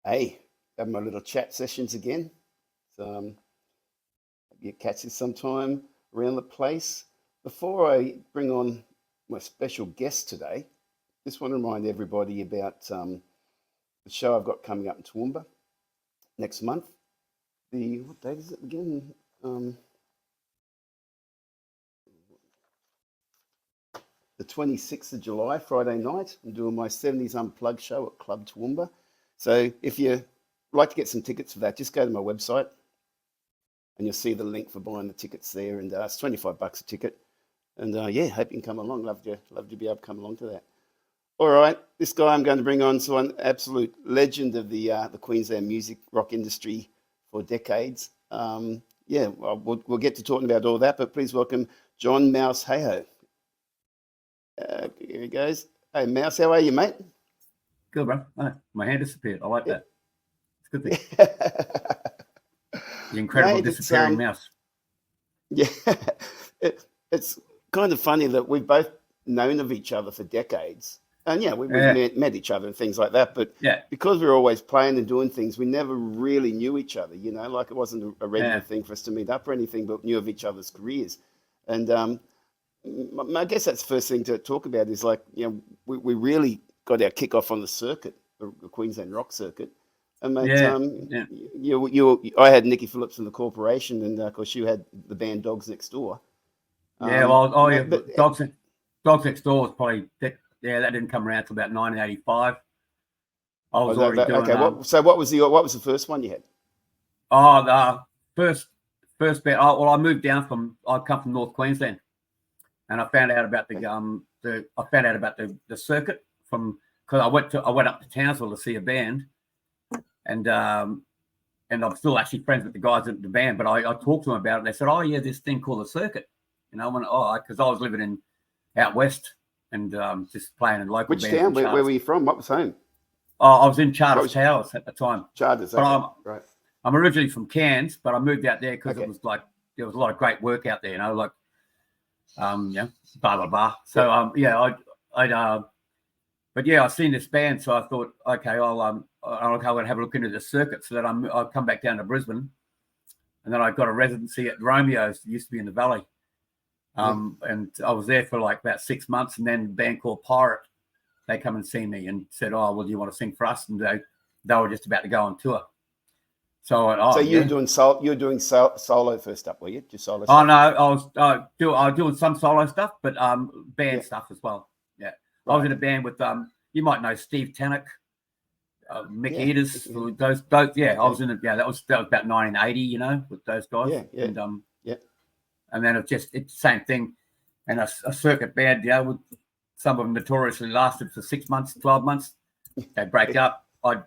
Hey, having my little chat sessions again. So, you catch you sometime around the place. Before I bring on my special guest today, just want to remind everybody about the show I've got coming up in Toowoomba next month. What date is it again? The 26th of July, Friday night. I'm doing my 70s Unplugged show at Club Toowoomba. So if you like to get some tickets for that, just go to my website and you'll see the link for buying the tickets there. And it's $25 a ticket. And yeah, hope you can come along. Love to be able to come along to that. All right, this guy I'm going to bring on is an absolute legend of the Queensland music rock industry for decades. Yeah, well, we'll get to talking about all that, but please welcome John Mouse Hayhoe. Here he goes. Hey, Mouse, how are you, mate? Good, bro. Oh, my hand disappeared. I like that. It's a good thing. The incredible mate, disappearing mouse. Yeah, it's kind of funny that we've both known of each other for decades. And yeah, we've met each other and things like that. But because we were always playing and doing things, we never really knew each other, you know, like it wasn't a regular thing for us to meet up or anything, but knew of each other's careers. And I guess that's the first thing to talk about is like, you know, we really got our kickoff on the circuit, the Queensland rock circuit. And mate, I had Nicky Phillips in the corporation, and of course you had the band Dogs Next Door. Dogs Next Door was probably that didn't come around till about 1985. I was already doing. Okay, so what was the first one you had? Oh, the first band. I moved down I come from North Queensland, and I found out about the circuit because I went up to Townsville to see a band, and I'm still actually friends with the guys in the band. But I talked to them about it. And they said, "Oh yeah, this thing called the circuit." And I went, because I was living out west and just playing in local bands. Which town? Where were you from? What was home? I was in Charters Towers at the time. Charters, right. I'm originally from Cairns, but I moved out there because it was like there was a lot of great work out there, you know, like blah blah blah. So I seen this band, so I thought, okay, I'll go and have a look into the circuit. So that I'll come back down to Brisbane, and then I got a residency at Romeo's, that used to be in the Valley. And I was there for like about 6 months, and then a band called Pirate, they come and see me and said, "Oh, well, do you want to sing for us?" And they were just about to go on tour. So I went, you were doing solo first up, were you? Just solo. Oh no, I was doing some solo stuff, but band stuff as well. Yeah, right. I was in a band with you might know Steve Tannock, Mick Eaters, those. Yeah, I was in it. Yeah, that was about 1980. You know, with those guys. Yeah. And then it's the same thing, and a circuit band, you know, with some of them notoriously lasted for 6 months, 12 months. They break up. Of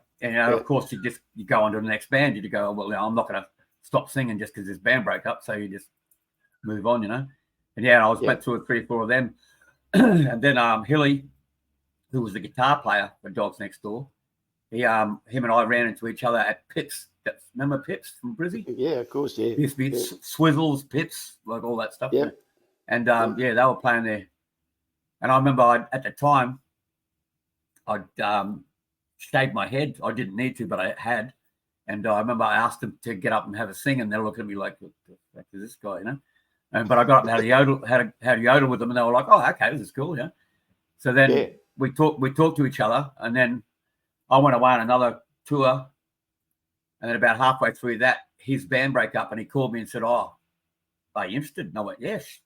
course, you go on to the next band. You go, well, I'm not going to stop singing just because this band break up. So you just move on, you know. And I went through 3 or 4 of them, and then Hilly, who was the guitar player for Dogs Next Door, him and I ran into each other at Pips. Remember Pips from Brizzy? Yeah, of course, yeah. It used to be Swizzles, Pips, like all that stuff. Yeah. And they were playing there. And I remember at the time, I'd shaved my head. I didn't need to, but I had. And I remember I asked them to get up and have a sing, and they're looking at me like, "What the fuck is this guy?" You know. But I got up and had a yodel with them, and they were like, "Oh, okay, this is cool." Yeah. So then we talked to each other, and then I went away on another tour. And then about halfway through that, his band broke up, and he called me and said, "Oh, are you interested?" And I went, "Yes,"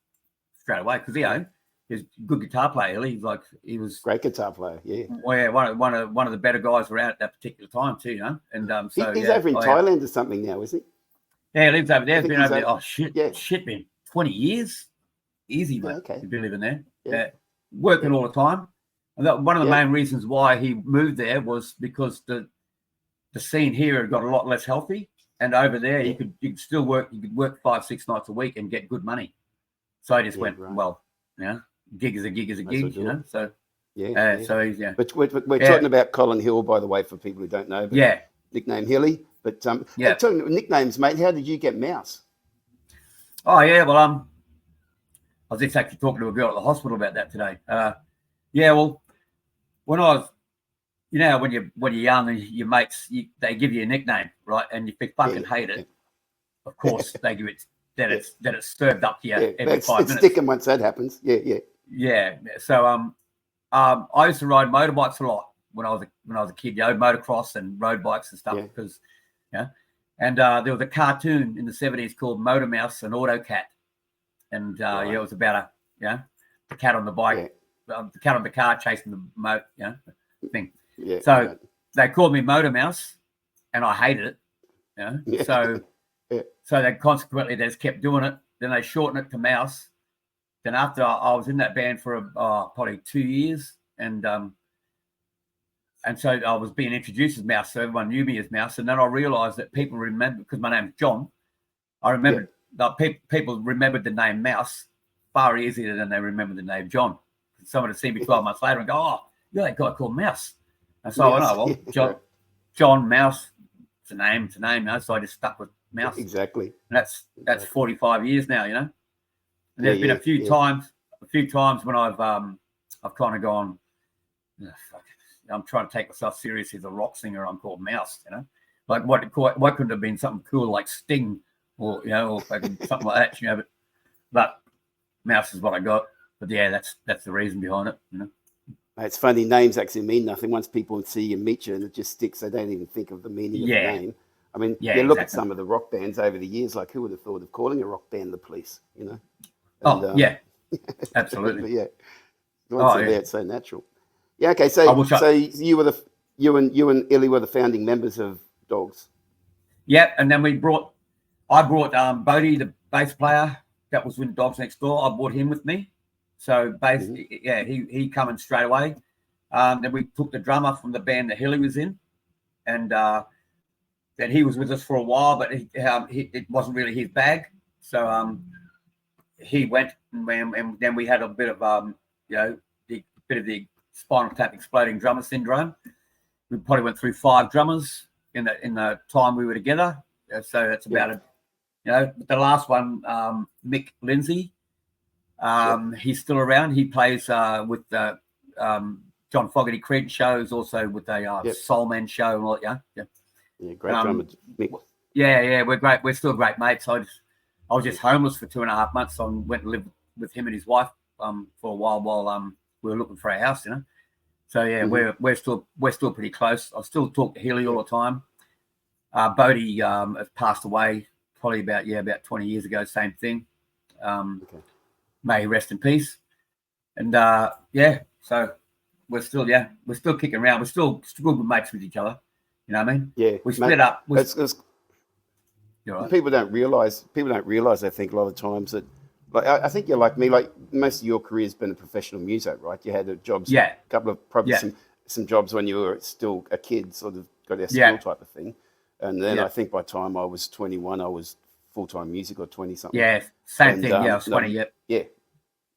straight away, because he's a good guitar player. He was great guitar player. Yeah. Well, yeah, one of the better guys around at that particular time too, you know. And so he's over in Thailand or something now, is he? Yeah, he lives over there. He's been over there. Oh shit, man, 20 years, easy, mate. Okay. He's been living there. Yeah. Working all the time. And one of the main reasons why he moved there was because the scene here had got a lot less healthy, and over there you could still work. You could work 5-6 nights a week and get good money. So I just went, well, gig is a gig, you know. So so he's But we're talking about Colin Hill, by the way, for people who don't know. But nickname Hilly. But talking nicknames, mate. How did you get Mouse? Oh yeah, well I was just actually talking to a girl at the hospital about that today. Well, when I was you know, when you're young and your mates, they give you a nickname, right? And if you fucking hate it, of course they give it. Then it's served up to you every 5 minutes. It's sticking once that happens. Yeah. So I used to ride motorbikes a lot when I was a kid. You know, motocross and road bikes and stuff because, and there was a cartoon in the 70s called Motor Mouse and Autocat, and it was about the cat on the bike, the cat on the car chasing the thing. Yeah. So they called me Motor Mouse, and I hated it. So so they consequently they just kept doing it. Then they shortened it to Mouse. Then after I was in that band for probably 2 years, and so I was being introduced as Mouse, so everyone knew me as Mouse. And then I realised that people remember, because my name's John. I remembered that people remembered the name Mouse far easier than they remember the name John. Someone would see me 12 months later and go, "Oh, you're that guy called Mouse." And so I know, well, John Mouse, it's a name, So I just stuck with Mouse. Exactly. And that's 45 years now, And there's been a few times when I've kind of gone, fuck, I'm trying to take myself seriously as a rock singer. I'm called Mouse, Like what could have been something cool like Sting or or something like that, but Mouse is what I got. But that's the reason behind it, It's funny, names actually mean nothing. Once people see you, meet you, and it just sticks, they don't even think of the meaning of the name. I mean, look at some of the rock bands over the years, like who would have thought of calling a rock band the Police, And, absolutely. It's so natural. Yeah, okay, so you and Illy were the founding members of Dogs. Yeah, and then I brought Bodie, the bass player that was with Dogs Next Door. I brought him with me. So basically, he come in straight away. Then we took the drummer from the band that Hilly was in, and then he was with us for a while, but it wasn't really his bag. So he went, and then we had a bit of the spinal tap exploding drummer syndrome. We probably went through 5 drummers in the time we were together. So that's about it. The last one, Mick Lindsay. He's still around. He plays with the John Fogerty Creed shows, also with the Soul Man show and all that. Yeah, great drummer. Mick. Yeah, we're great. We're still great mates. I was just homeless for 2.5 months. So I went and lived with him and his wife for a while we were looking for a house, So we're still pretty close. I still talk to Healy all the time. Bodie has passed away probably about 20 years ago. Same thing. May he rest in peace. And so we're still kicking around. We're still good mates with each other. You know what I mean? Yeah. We split up. People don't realize. I think a lot of times that, like, I think you're like me. Like, most of your career has been a professional muso, right? You had jobs, a couple of probably some jobs when you were still a kid, sort of got out school type of thing. And then I think by the time I was 21, I was full-time music, or 20 something. Yeah, same thing. I was 20. Yeah,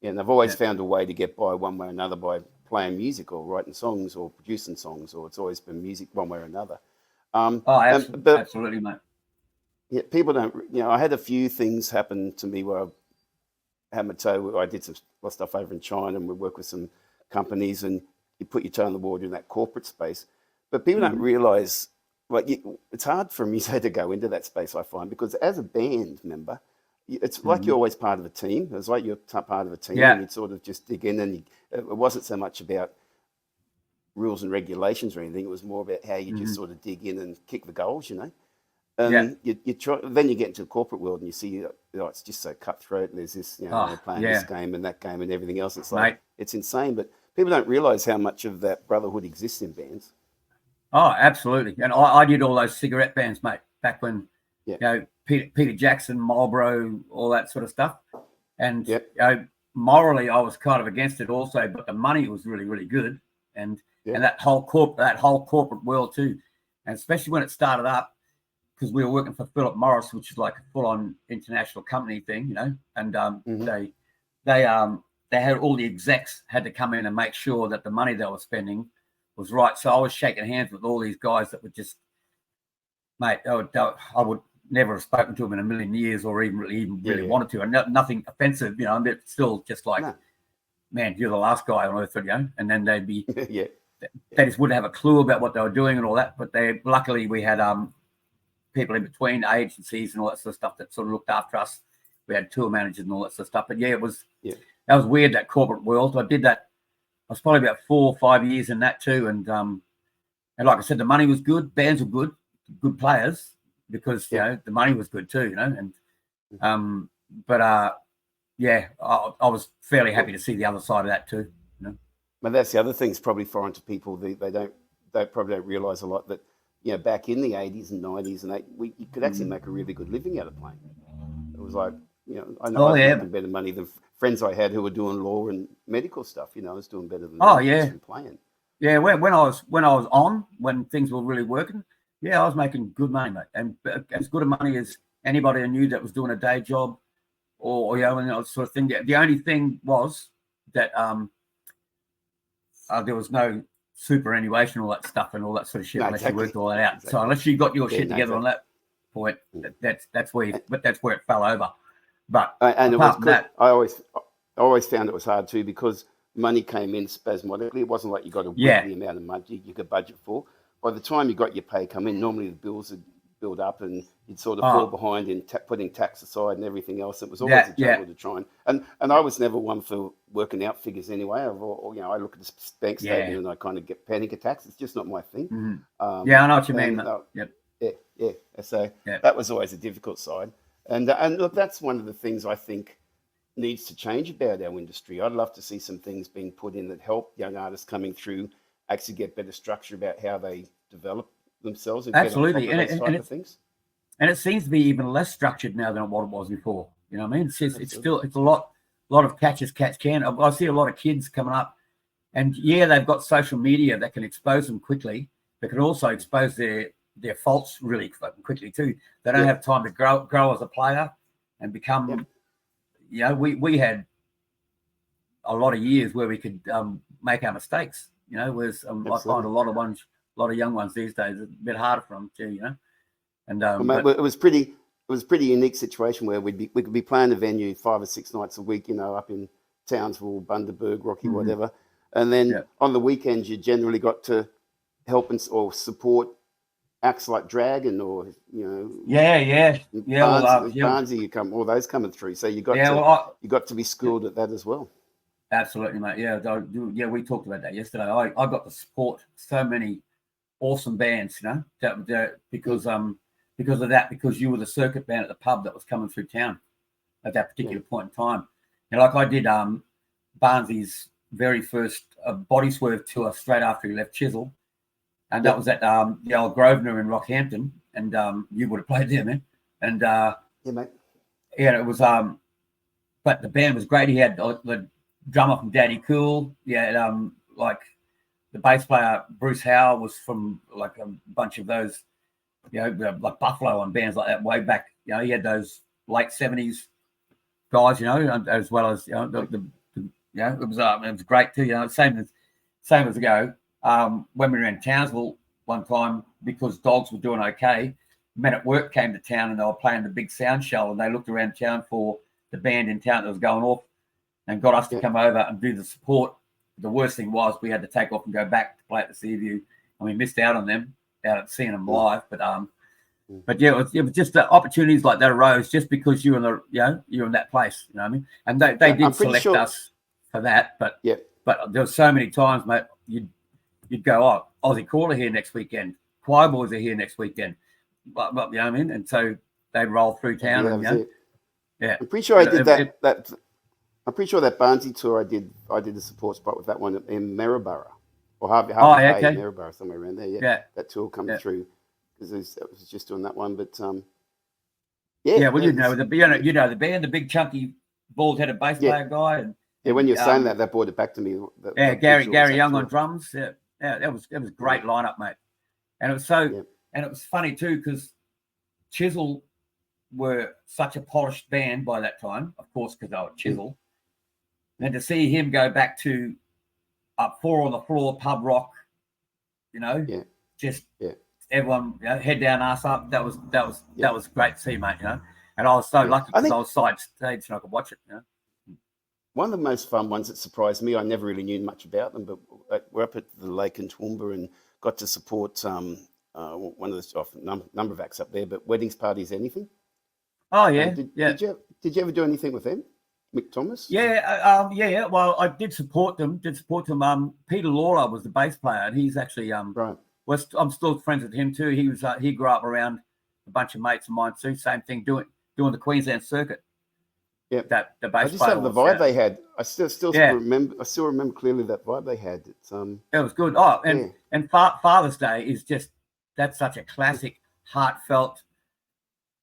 and I've always found a way to get by one way or another by playing music or writing songs or producing songs, or it's always been music one way or another. Absolutely, mate. Yeah, people don't. I had a few things happen to me where I had my toe. I did some stuff over in China, and we work with some companies, and you put your toe in the water in that corporate space. But people don't realize, it's hard for a muso to go into that space, I find, because as a band member, it's like you're always part of a team. It's like you're part of a team, and you sort of just dig in. And it wasn't so much about rules and regulations or anything. It was more about how you just sort of dig in and kick the goals, And you try. Then you get into the corporate world and you see, it's just so cutthroat. And there's this, they're playing this game and that game and everything else. It's like it's insane. But people don't realise how much of that brotherhood exists in bands. Oh, absolutely. And I did all those cigarette bands, mate, back when Peter Jackson, Marlboro, all that sort of stuff. And morally, I was kind of against it also, but the money was really, really good, and that whole corporate world too, and especially when it started up, because we were working for Philip Morris, which is like a full-on international company thing, and they had all the execs had to come in and make sure that the money they were spending was right. So I was shaking hands with all these guys that were just, mate, I would never have spoken to them in a million years, or even really wanted to, and nothing offensive, and it's still just like, man, you're the last guy on earth, And then they'd be, they just wouldn't have a clue about what they were doing and all that. But luckily we had people in between agencies and all that sort of stuff that sort of looked after us. We had tour managers and all that sort of stuff. But that was weird, that corporate world. I did that. I was probably about 4 or 5 years in that too. And like I said, the money was good, bands were good players, because the money was good too, and but I was fairly happy to see the other side of that too. But that's the other thing, is probably foreign to people. They probably don't realise a lot that back in the 80s and 90s and you could actually make a really good living out of playing. It was like I know I was making better money than friends I had who were doing law and medical stuff. I was doing better than playing. Yeah, when I was on, when things were really working, I was making good money, mate, and as good a money as anybody I knew that was doing a day job, or and that sort of thing. The only thing was that there was no superannuation, all that stuff, and all that sort of shit unless you worked all that out. Exactly. So unless you got your shit together on that point, that's where it fell over. But and it was good. That, I always found it was hard too, because money came in spasmodically. It wasn't like you got a weekly amount of money you could budget for. By the time you got your pay come in, normally the bills would build up and you'd sort of fall behind in putting tax aside and everything else. It was always a juggle to try and I was never one for working out figures anyway. I look at the bank statement and I kind of get panic attacks. It's just not my thing. Mm-hmm. I know what you mean. So that was always a difficult side. And look, that's one of the things I think needs to change about our industry. I'd love to see some things being put in that help young artists coming through actually get better structure about how they develop themselves. And absolutely, get on top of those type of things. And it seems to be even less structured now than what it was before. You know what I mean? It's a lot of catch as catch can. I see a lot of kids coming up, and they've got social media that can expose them quickly. They can also expose their faults really quickly too. They don't have time to grow as a player and become. We had a lot of years where we could make our mistakes. Whereas I find a lot of young ones these days, it's a bit harder for them too. And it was pretty unique situation where we could be playing a venue 5 or 6 nights a week, up in Townsville, Bundaberg, Rocky, whatever. And then on the weekends, you generally got to help or support acts like Dragon or Barnesy, all those coming through. So you got to be schooled at that as well. Absolutely, mate. We talked about that yesterday. I got to support so many awesome bands, because of that, because you were the circuit band at the pub that was coming through town at that particular point in time. Like I did Barnesy's very first Body Swerve tour straight after he left Chisel, and that was at the old Grosvenor in Rockhampton, and you would have played there, man. And mate. It was but the band was great. He had the drummer from Daddy Cool. Like the bass player Bruce Howe was from like a bunch of those, like Buffalo and bands like that way back. He had those late 70s guys, as well as it was great too. Same as ago. When we were in Townsville one time, because Dogs were doing okay, Men at Work came to town and they were playing the big sound show, and they looked around town for the band in town that was going off and got us to come over and do the support. The worst thing was we had to take off and go back to play at the Seaview, and we missed out on them, out at seeing them live. But it was just the opportunities like that arose just because you were you're in that place. You know what I mean? And they did select us for that. But there were so many times, mate, you'd go, Aussie Caller here next weekend, Choir Boys are here next weekend. But you know what I mean? And so they'd roll through town. I'm pretty sure I did that. I'm pretty sure that Barnesy tour I did a support spot with that one in Maryborough or Harvey Bay, Maryborough, somewhere around there. That tour coming through because it was just doing that one. But well, the band, the big chunky bald-headed bass player guy, and when you're saying that brought it back to me. Gary Young on drums. That was a great lineup, mate. And it was and it was funny too because Chisel were such a polished band by that time, of course, because they were Chisel. And to see him go back to 4 on the floor pub rock, just everyone head down, ass up. That was great to see, mate. And I was so lucky because I was side stage and I could watch it. One of the most fun ones that surprised me, I never really knew much about them, but we're up at the lake in Toowoomba and got to support one of the number of acts up there. But weddings, parties, anything? Oh yeah, Did you ever do anything with them, Mick Thomas? Yeah. Well, I did support them. Peter Lawler was the bass player, and he's actually right. I'm still friends with him too. He grew up around a bunch of mates of mine too. Same thing, doing the Queensland circuit. Yeah, that the bass I just player have the vibe they had. I still remember. I still remember clearly that vibe they had. It was good. Oh, and Father's Day is that's such a classic, heartfelt,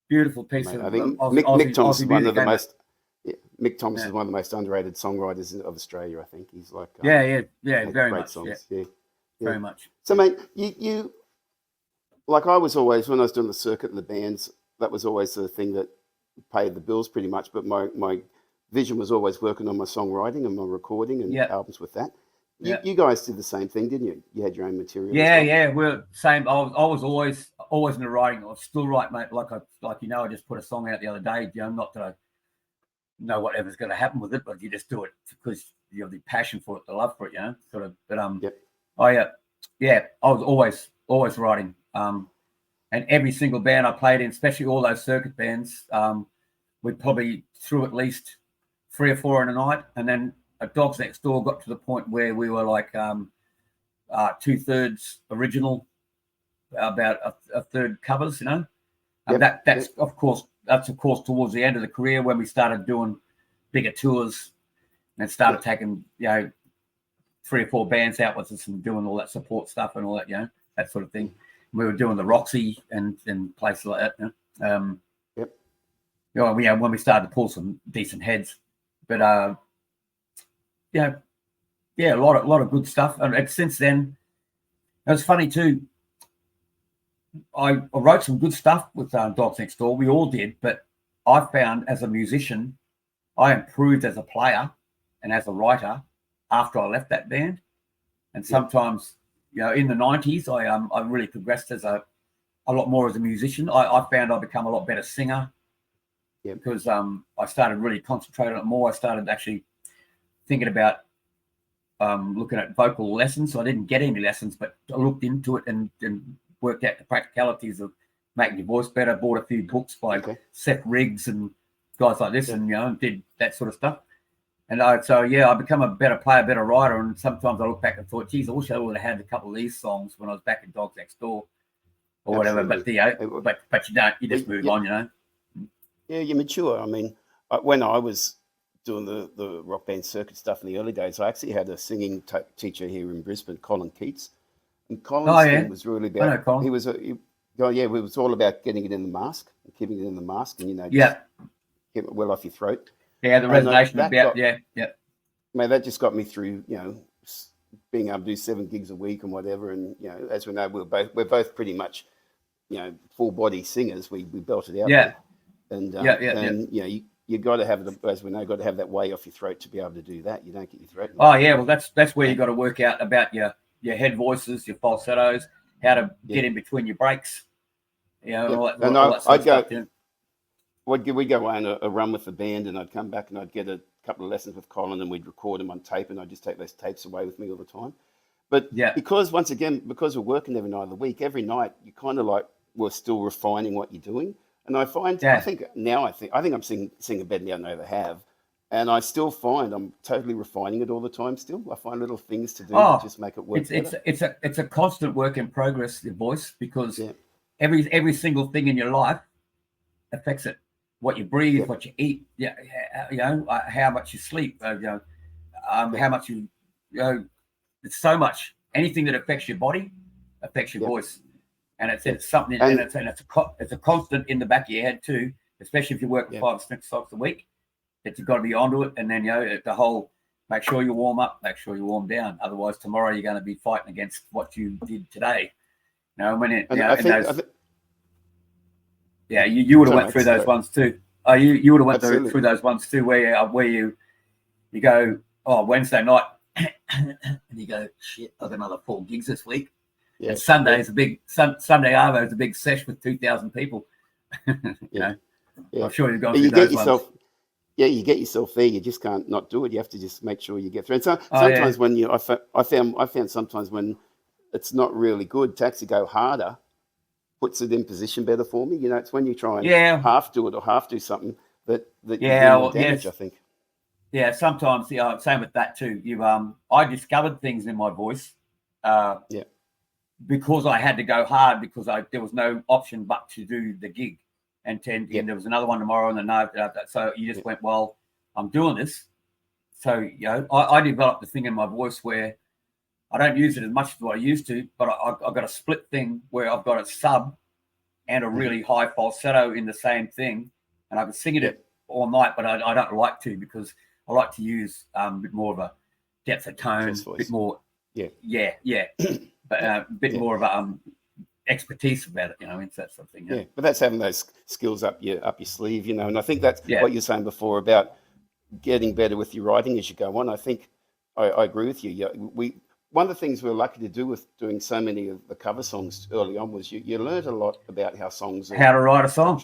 beautiful piece of. I think Mick Thomas is one of the most. Yeah, Mick Thomas is one of the most underrated songwriters of Australia. I think he's like. Very much. Songs. Yeah. Very much. So, mate, you like I was always when I was doing the circuit and the bands. That was always the thing that paid the bills pretty much, but my vision was always working on my songwriting and my recording and albums with that. You guys did the same thing, didn't you? You had your own material. Yeah, we're same. I was always in the writing. I still write, mate. Like I just put a song out the other day. Not that I know whatever's going to happen with it, but you just do it because you have the passion for it, the love for it, sort of. But I was always writing. And every single band I played in, especially all those circuit bands, we probably threw at least 3 or 4 in a night. And then Dogs Next Door got to the point where we were like 2/3 original, about a third covers, And that's of course towards the end of the career when we started doing bigger tours and started taking 3 or 4 bands out with us and doing all that support stuff and all that, that sort of thing. We were doing the Roxy and places like that. When we started to pull some decent heads, but a lot of good stuff. And since then, it was funny too. I wrote some good stuff with Dogs Next Door. We all did, but I found as a musician, I improved as a player and as a writer after I left that band. And sometimes, in the 90s, I really progressed as a lot more as a musician. I found I become a lot better singer because I started really concentrating on it more. I started actually thinking about looking at vocal lessons. So I didn't get any lessons, but I looked into it and worked out the practicalities of making your voice better. Bought a few books by Seth Riggs and guys like this, and did that sort of stuff. And I become a better player, better writer. And sometimes I look back and thought, geez, I wish I would have had a couple of these songs when I was back in Dogs Next Door or whatever. But you don't. You just move on, Yeah, you mature. I mean, when I was doing the rock band circuit stuff in the early days, I actually had a singing teacher here in Brisbane, Colin Keats. And Colin's thing was really about. I know Colin. He was it was all about getting it in the mask, and keeping it in the mask, and keep it well off your throat. Yeah, the resonation about Mate, that just got me through, being able to do 7 gigs a week and whatever. And as we know, we're both pretty much, full body singers. We belt it out. Yeah. And you got to have as we know, got to have that way off your throat to be able to do that. You don't get your throat. Oh yeah, well that's where you got to work out about your head voices, your falsettos, how to get in between your breaks. All that sort of stuff. We'd go on a run with the band, and I'd come back and I'd get a couple of lessons with Colin, and we'd record them on tape, and I'd just take those tapes away with me all the time. But because we're working every night of the week, every night you kind of like we're still refining what you're doing. And I find I think I'm singing better now than I ever have, and I still find I'm totally refining it all the time. Still, I find little things to do to just make it work. It's a constant work in progress, your voice, because every single thing in your life affects it. What you breathe, what you eat, how much you sleep, how much it's so much. Anything that affects your body affects your voice, and it's something, and it's a constant in the back of your head too. Especially if you work 5 or 6 times a week, that you've got to be onto it, and then the whole make sure you warm up, make sure you warm down. Otherwise, tomorrow you're going to be fighting against what you did today. You would have went through those ones too. You would have went through those ones too, where you go, Wednesday night, and you go, shit, I've got another 4 gigs this week. Yeah. And Sunday is a big Sunday Arvo is a big sesh with 2,000 people. I'm sure you've gone through those ones. you get yourself there. You just can't not do it. You have to just make sure you get through. And so sometimes when I found sometimes when it's not really good to actually go harder, puts it in position better for me. It's when you try and half do it or half do something that you do more damage, I think. Yeah, sometimes, same with that too. I discovered things in my voice because I had to go hard because there was no option but to do the gig. And there was another one tomorrow and the night after that. So you just went, well, I'm doing this. So, I developed the thing in my voice where I don't use it as much as what I used to, but I've got a split thing where I've got a sub and a really high falsetto in the same thing. And I can sing it all night, but I don't like to because I like to use a bit more of a depth of tone, a bit more, but a bit more of a expertise about it, it's that sort of thing. Yeah, but that's having those skills up your sleeve, and I think that's what you're saying before about getting better with your writing as you go on. I think I agree with you. One of the things we were lucky to do with doing so many of the cover songs early on was you learned a lot about how to write a song.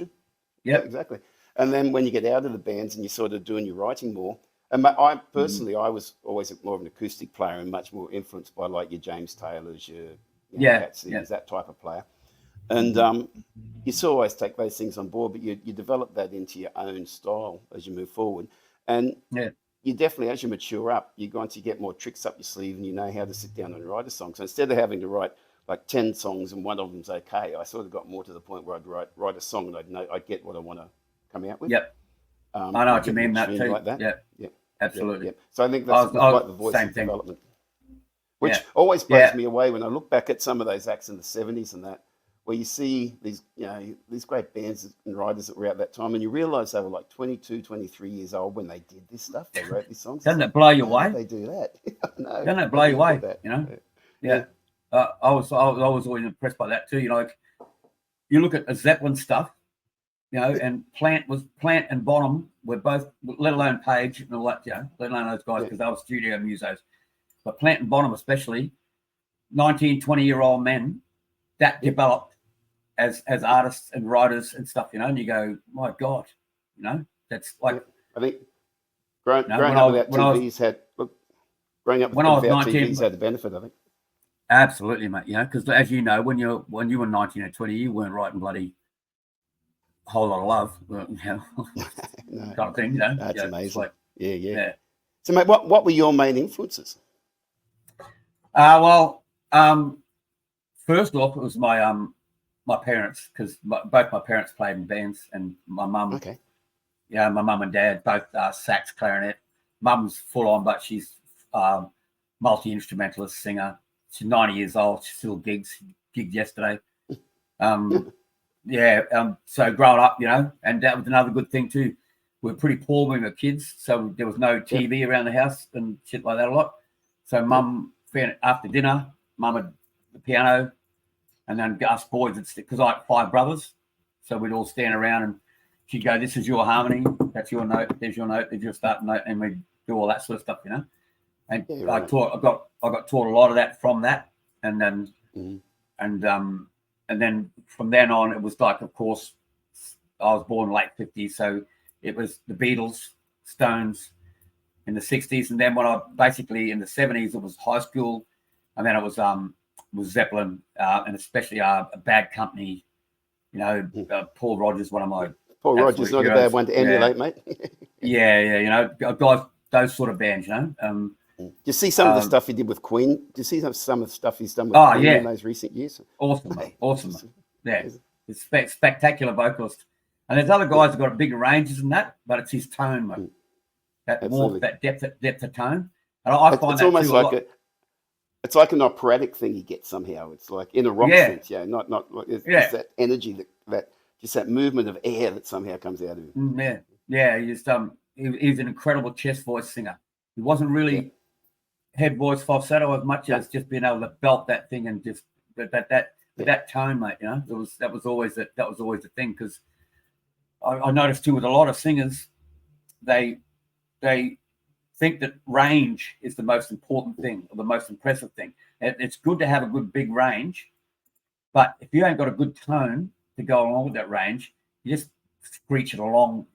Yeah, exactly. And then when you get out of the bands and you're sort of doing your writing more, and I personally, I was always more of an acoustic player and much more influenced by like your James Taylors, your Patsy's, that type of player. And you still always take those things on board, but you develop that into your own style as you move forward. And you definitely, as you mature up, you're going to get more tricks up your sleeve and you know how to sit down and write a song. So instead of having to write like 10 songs and one of them's okay, I sort of got more to the point where I'd write a song and I'd get what I want to come out with. Yep. I know what you mean, that too. Like that. Yeah. Absolutely. Yeah. So I think that's like the voice development. Which always blows me away when I look back at some of those acts in the 70s and that, where you see these, these great bands and writers that were out that time, and you realise they were like 22, 23 years old when they did this stuff. They wrote these songs. Doesn't it blow you away? They do that. No, doesn't it blow you away? Yeah. I was always impressed by that too. You look at Zeppelin stuff, and Plant and Bonham were both, let alone Page and all that, let alone those guys because they were studio musos. But Plant and Bonham especially, 19, 20-year-old men that developed as artists and writers and stuff, and you go, my God, that's like. I think growing up without TVs had the benefit, I think. Absolutely, mate. Because as you know, when you were 19 or 20, you weren't writing bloody whole lot of love, no. kind of thing. That's amazing. Like, yeah. So, mate, what were your main influences? First off, it was my parents, because both my parents played in bands, and my mum. Okay. Yeah, my mum and dad both sax, clarinet. Mum's full on, but she's multi-instrumentalist singer. She's 90 years old. She still gigs. Gigged yesterday. So growing up, and that was another good thing too. We were pretty poor when we were kids, so there was no TV around the house and shit like that a lot. So mum, after dinner, mum had the piano, and then us boys, because I had 5 brothers, so we'd all stand around and she'd go, "This is your harmony, that's your note, there's your note, there's your start note," and we'd do all that sort of stuff, And I got taught a lot of that from that, and then and then from then on, it was like, of course, I was born late 50s, so it was the Beatles, Stones in the 60s, and then when I basically in the 70s, it was High School, and then it was Zeppelin, and especially Bad Company. Paul Rodgers, one of my Paul Rodgers, not heroes. A bad one to emulate, mate. Guys, those sort of bands, Do you see some of the stuff he did with Queen? Do you see some of the stuff he's done with Queen in those recent years? Awesome, awesome. Yeah, it's spectacular vocalist. And there's other guys who've got bigger ranges than that, but it's his tone, mate. That depth of tone. And I find it's that almost too like it's like an operatic thing he gets somehow. It's like in a rock sense, not it's that energy that just that movement of air that somehow comes out of him. He's an incredible chest voice singer. He wasn't really head voice falsetto as much as just being able to belt that thing and just that tone, mate. That was always the thing, because I noticed too with a lot of singers, they think that range is the most important thing or the most impressive thing. It's good to have a good big range, but if you ain't got a good tone to go along with that range, you just screech it along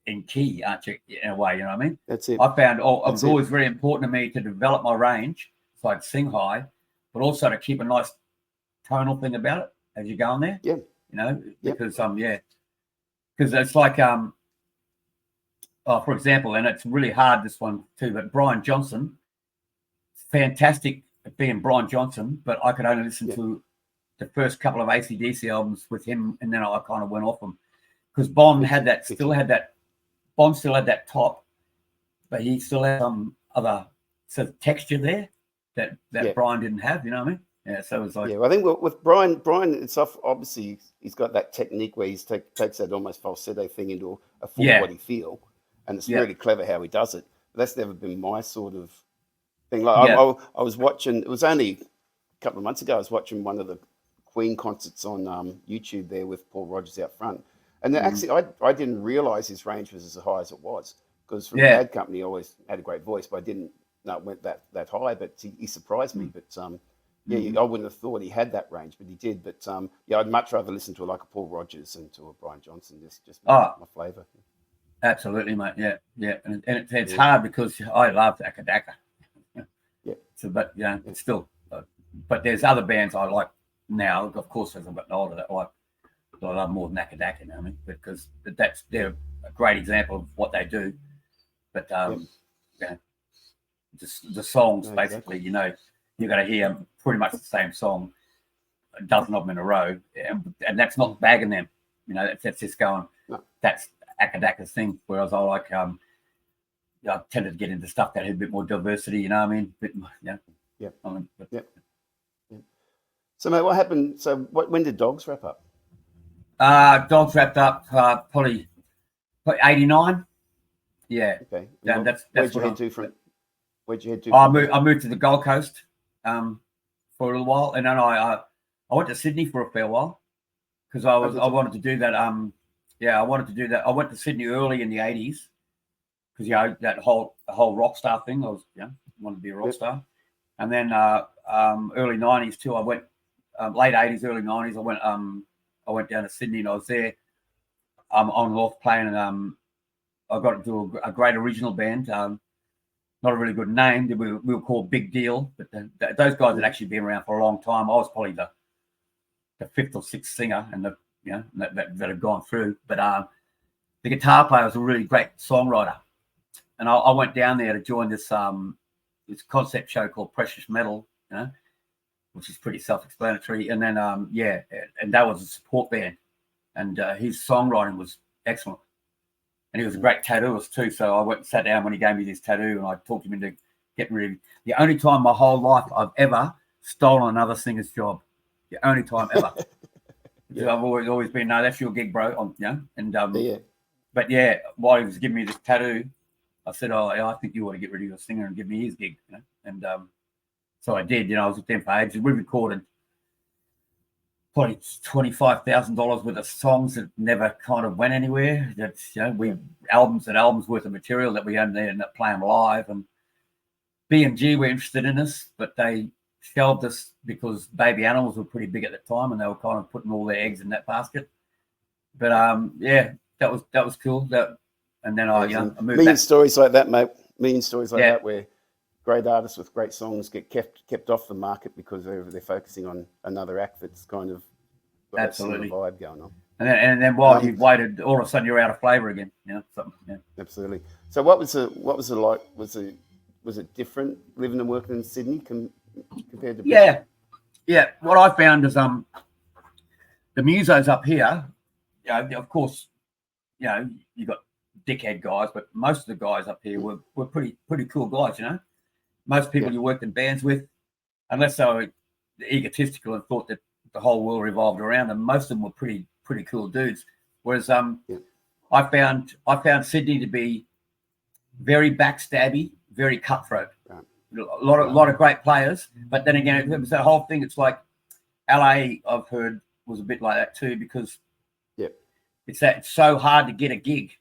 in key, aren't you? In a way, you know what I mean? That's it. I found it was always very important to me to develop my range, so I'd sing high, but also to keep a nice tonal thing about it as you go on there. Yeah. You know, because because it's like for example, and it's really hard this one too, but Brian Johnson, fantastic at being Brian Johnson, but I could only listen to the first couple of AC/DC albums with him, and then I kind of went off them because Bond still had that top, but he still had some other sort of texture there that Brian didn't have. You know what I mean? Yeah. So it was like I think with Brian, it's obviously he's got that technique where he takes that almost falsetto thing into a full body feel, and it's really clever how he does it. But that's never been my sort of thing. Like I was watching. It was only a couple of months ago. I was watching one of the Queen concerts on YouTube there with Paul Rodgers out front. And actually, I didn't realize his range was as high as it was because from Bad Company, he always had a great voice, but I didn't know it went that high. But he surprised me. But I wouldn't have thought he had that range, but he did. But I'd much rather listen to a Paul Rodgers than to a Brian Johnson. Just my flavour. Absolutely, mate. Yeah. And it's hard because I love Daka Daka. So, but it's still. But there's other bands I like now. Of course, as I've gotten older, that I love more than Daka Daka, you know what I mean? Because they're a great example of what they do. But just the songs basically, you know, you're going to hear pretty much the same song a dozen of them in a row, and that's not bagging them. You know, that's just going. That's Daka Daka's thing. Whereas I like, I tended to get into stuff that had a bit more diversity. You know what I mean? So, mate, what happened? So, when did Dogs wrap up? Dogs wrapped up probably 89. Yeah. Okay. And where'd you head to? I moved to the Gold Coast for a little while, and then I went to Sydney for a fair while because I wanted to do that. I wanted to do that. I went to Sydney early in the 80s because that whole rock star thing. I wanted to be a rock star, and then early 90s too. I went late 80s, early 90s. I went down to Sydney and I was there on and off playing, and I got to do a great original band. Not a really good name. We were called Big Deal, but those guys had actually been around for a long time. I was probably the fifth or sixth singer, and that had gone through. But the guitar player was a really great songwriter, and I went down there to join this concept show called Precious Metal, you know, which is pretty self-explanatory. And then, and that was a support band. And his songwriting was excellent. And he was a great tattooist too. So I went and sat down when he gave me this tattoo, and I talked him into getting rid of it. The only time my whole life I've ever stolen another singer's job. The only time ever. I've always been, no, that's your gig, bro. But while he was giving me this tattoo, I said, I think you ought to get rid of your singer and give me his gig, you know. And so I did, you know. I was with them for ages. We recorded probably $25,000 worth of songs that never kind of went anywhere. That's, you know, albums worth of material that we ended up playing live. And B&G were interested in us, but they shelved us because Baby Animals were pretty big at the time, and they were kind of putting all their eggs in that basket. But that was cool. And then I moved back. Stories like that, mate. Million stories like that where great artists with great songs get kept off the market because they're focusing on another act that's kind of got absolutely that sort of vibe going on. And then while you've waited, all of a sudden you're out of flavour again. You know, something. Yeah. Absolutely. So what was it like? Was it different living and working in Sydney compared to? Yeah. What I found is the musos up here. You know, of course, you know, you got dickhead guys, but most of the guys up here were pretty cool guys. You know, most people you worked in bands with, unless they were egotistical and thought that the whole world revolved around them, most of them were pretty cool dudes. Whereas I found Sydney to be very backstabby, very cutthroat. Right. A lot of great players, but then again, it was that whole thing. It's like LA, I've heard, was a bit like that too, because it's so hard to get a gig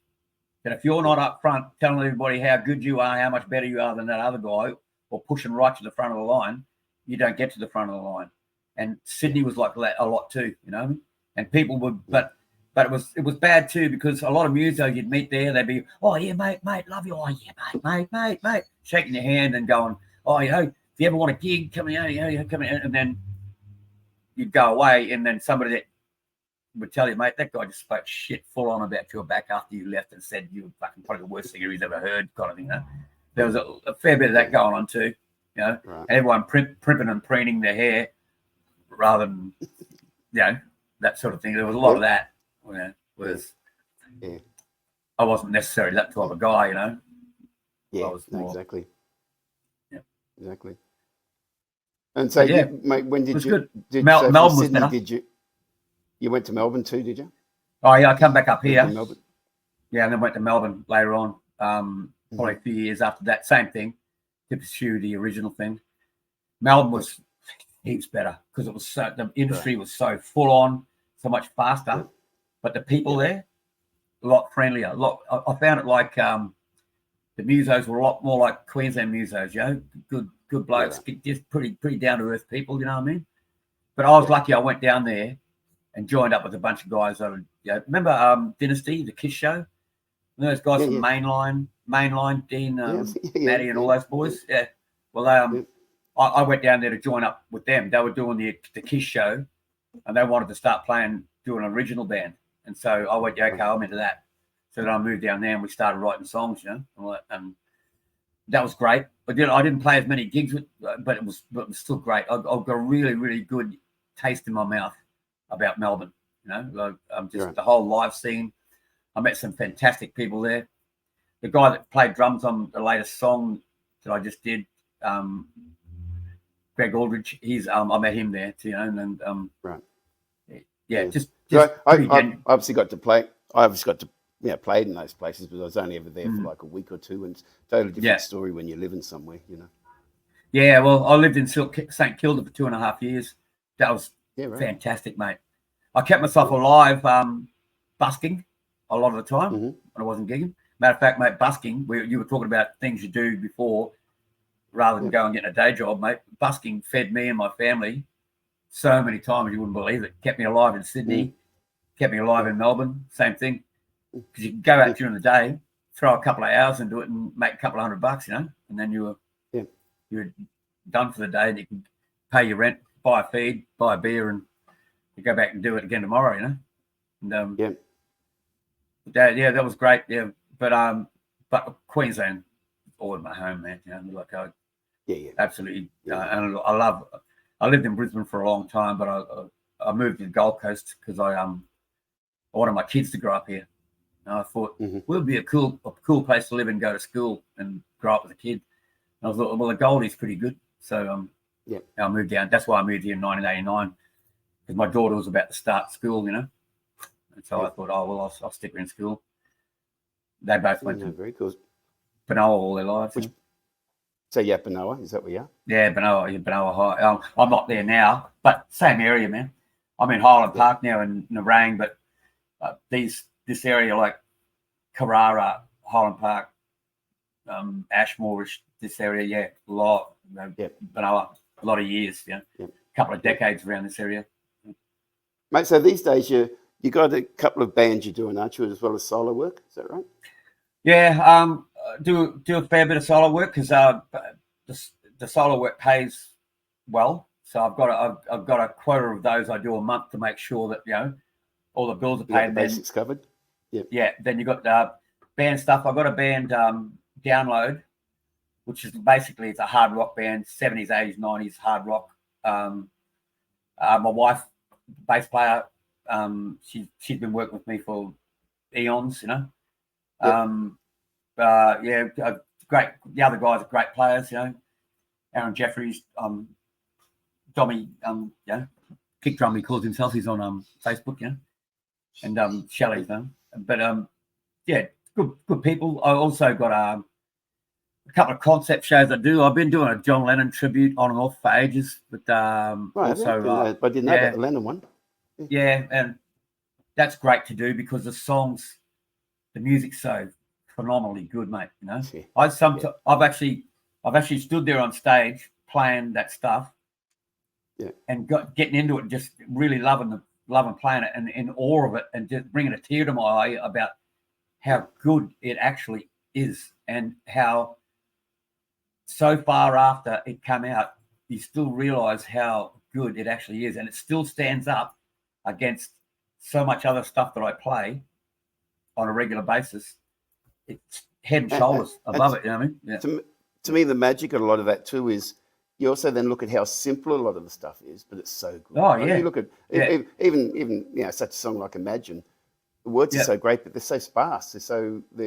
that if you're not up front telling everybody how good you are, how much better you are than that other guy, or pushing right to the front of the line, you don't get to the front of the line. And Sydney was like that a lot too, you know. And people would, but But it was bad too, because a lot of musos you'd meet there, they'd be, oh yeah, mate, love you, oh yeah, mate, shaking your hand and going, oh, you know, if you ever want a gig, come in, and then you'd go away, and then somebody that would tell you, mate, that guy just spoke shit full on about your back after you left and said you were fucking probably the worst singer he's ever heard, kind of thing. You know? There was a fair bit of that going on too, you know, and everyone primping and preening their hair rather than, you know, that sort of thing. There was a lot of that. You know, I wasn't necessarily that type of guy, you know. Yeah, I was more, exactly. Yeah, exactly. And so, mate, when did you? Melbourne was better. Did you went to Melbourne too? Did you? Oh yeah, I come back up here. Melbourne. Yeah, and then went to Melbourne later on. Probably a few years after that, same thing, to pursue the original thing. Melbourne was heaps better because it was the industry was so full on, so much faster. But the people there, a lot friendlier. I found it like the musos were a lot more like Queensland musos, you know, good blokes, just pretty down to earth people, you know what I mean? But I was lucky. I went down there and joined up with a bunch of guys. Remember Dynasty, the Kiss show? You know, those guys from Mainline, Dean, Matty, and all those boys. Yeah. Well, I went down there to join up with them. They were doing the Kiss show, and they wanted to start doing an original band. And so I went, okay, I'm into that. So then I moved down there and we started writing songs, you know, and that was great. But I didn't play as many gigs, but it was still great. I got a really, really good taste in my mouth about Melbourne, you know, the whole live scene. I met some fantastic people there. The guy that played drums on the latest song that I just did, Greg Aldridge, I met him there too, you know, and just I obviously got to play. I obviously got to played in those places, but I was only ever there for like a week or two, and it's a totally different story when you're living somewhere, you know. Yeah, well, I lived in St Kilda for 2.5 years. That was fantastic, mate. I kept myself alive busking a lot of the time when I wasn't gigging. Matter of fact, mate, busking, you were talking about things you do before rather than go and get a day job, mate. Busking fed me and my family so many times you wouldn't believe it. Kept me alive in Sydney, kept me alive in Melbourne, same thing. Because you can go out during the day, throw a couple of hours into it and make a couple of $100, you know, and then you were done for the day, and you can pay your rent, buy a feed, buy a beer, and you go back and do it again tomorrow, you know. And that was great. Yeah, but Queensland always my home, man. You know, like absolutely. And I lived in Brisbane for a long time, but I moved to the Gold Coast because I wanted my kids to grow up here. And I thought it would be a cool place to live and go to school and grow up as a kid. And I thought, well, the Goldie's pretty good. So I moved down. That's why I moved here in 1989, because my daughter was about to start school, you know. And so I thought, oh, well, I'll stick her in school. They both went to very cool. Benoa all their lives. So Benoa, is that where you are? Yeah, Benoa High. I'm not there now, but same area, man. I'm in Highland Park now in Nerang, but this area like Carrara, Highland Park, Ashmore-ish, this area, a lot. Benoa, a lot of years, a couple of decades around this area. Mate, so these days you got a couple of bands you're doing, aren't you, as well as solo work? Is that right? Yeah, do a fair bit of solo work because the solo work pays well. So I've got a quota of those I do a month to make sure that, you know, all the bills are paid. The basics covered. Yeah. Then you got band stuff. I've got a band Download, which is basically it's a hard rock band, 70s, 80s, 90s hard rock. My wife, bass player, she's been working with me for eons, you know. Great. The other guys are great players, you know. Aaron Jeffries, Dommy, kick drum, he calls himself. He's on Facebook, you know. And Shelley, you know. But good people. I also got a couple of concept shows I do. I've been doing a John Lennon tribute on and off for ages, but I didn't know about the Lennon one. Yeah, and that's great to do because the music's so phenomenally good, mate. You know, I've actually stood there on stage playing that stuff, and getting into it, and just really loving loving playing it and in awe of it, and just bringing a tear to my eye about how good it actually is, and how so far after it came out, you still realize how good it actually is, and it still stands up against so much other stuff that I play on a regular basis. It's head and shoulders above it. You know what I mean? Yeah. To me, the magic of a lot of that too is you also then look at how simple a lot of the stuff is, but it's so good. Oh yeah. You look at even such a song like Imagine. The words are so great, but they're so sparse. They're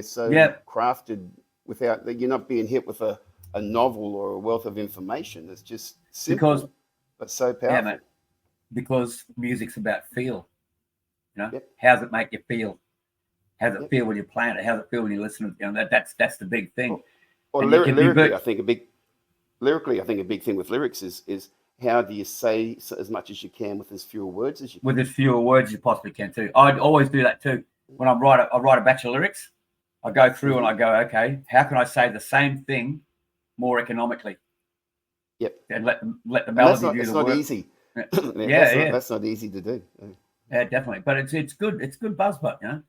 so crafted without you're not being hit with a novel or a wealth of information. It's just simple, but so powerful. Yeah, mate. Because music's about feel. You know, how's it make you feel? How's it feel when you're playing it? How's it feel when you listen to it? You know, that's the big thing. Or lyrically, I think a big thing with lyrics is how do you say as much as you can with as fewer words as you can? With as fewer words you possibly can too. I always do that too. When I write a batch of lyrics, I go through and I go, okay, how can I say the same thing more economically? Yep. And let the melody do the work. Not easy. That's not easy to do. Yeah, definitely. But it's good. It's good buzzbutt, you know.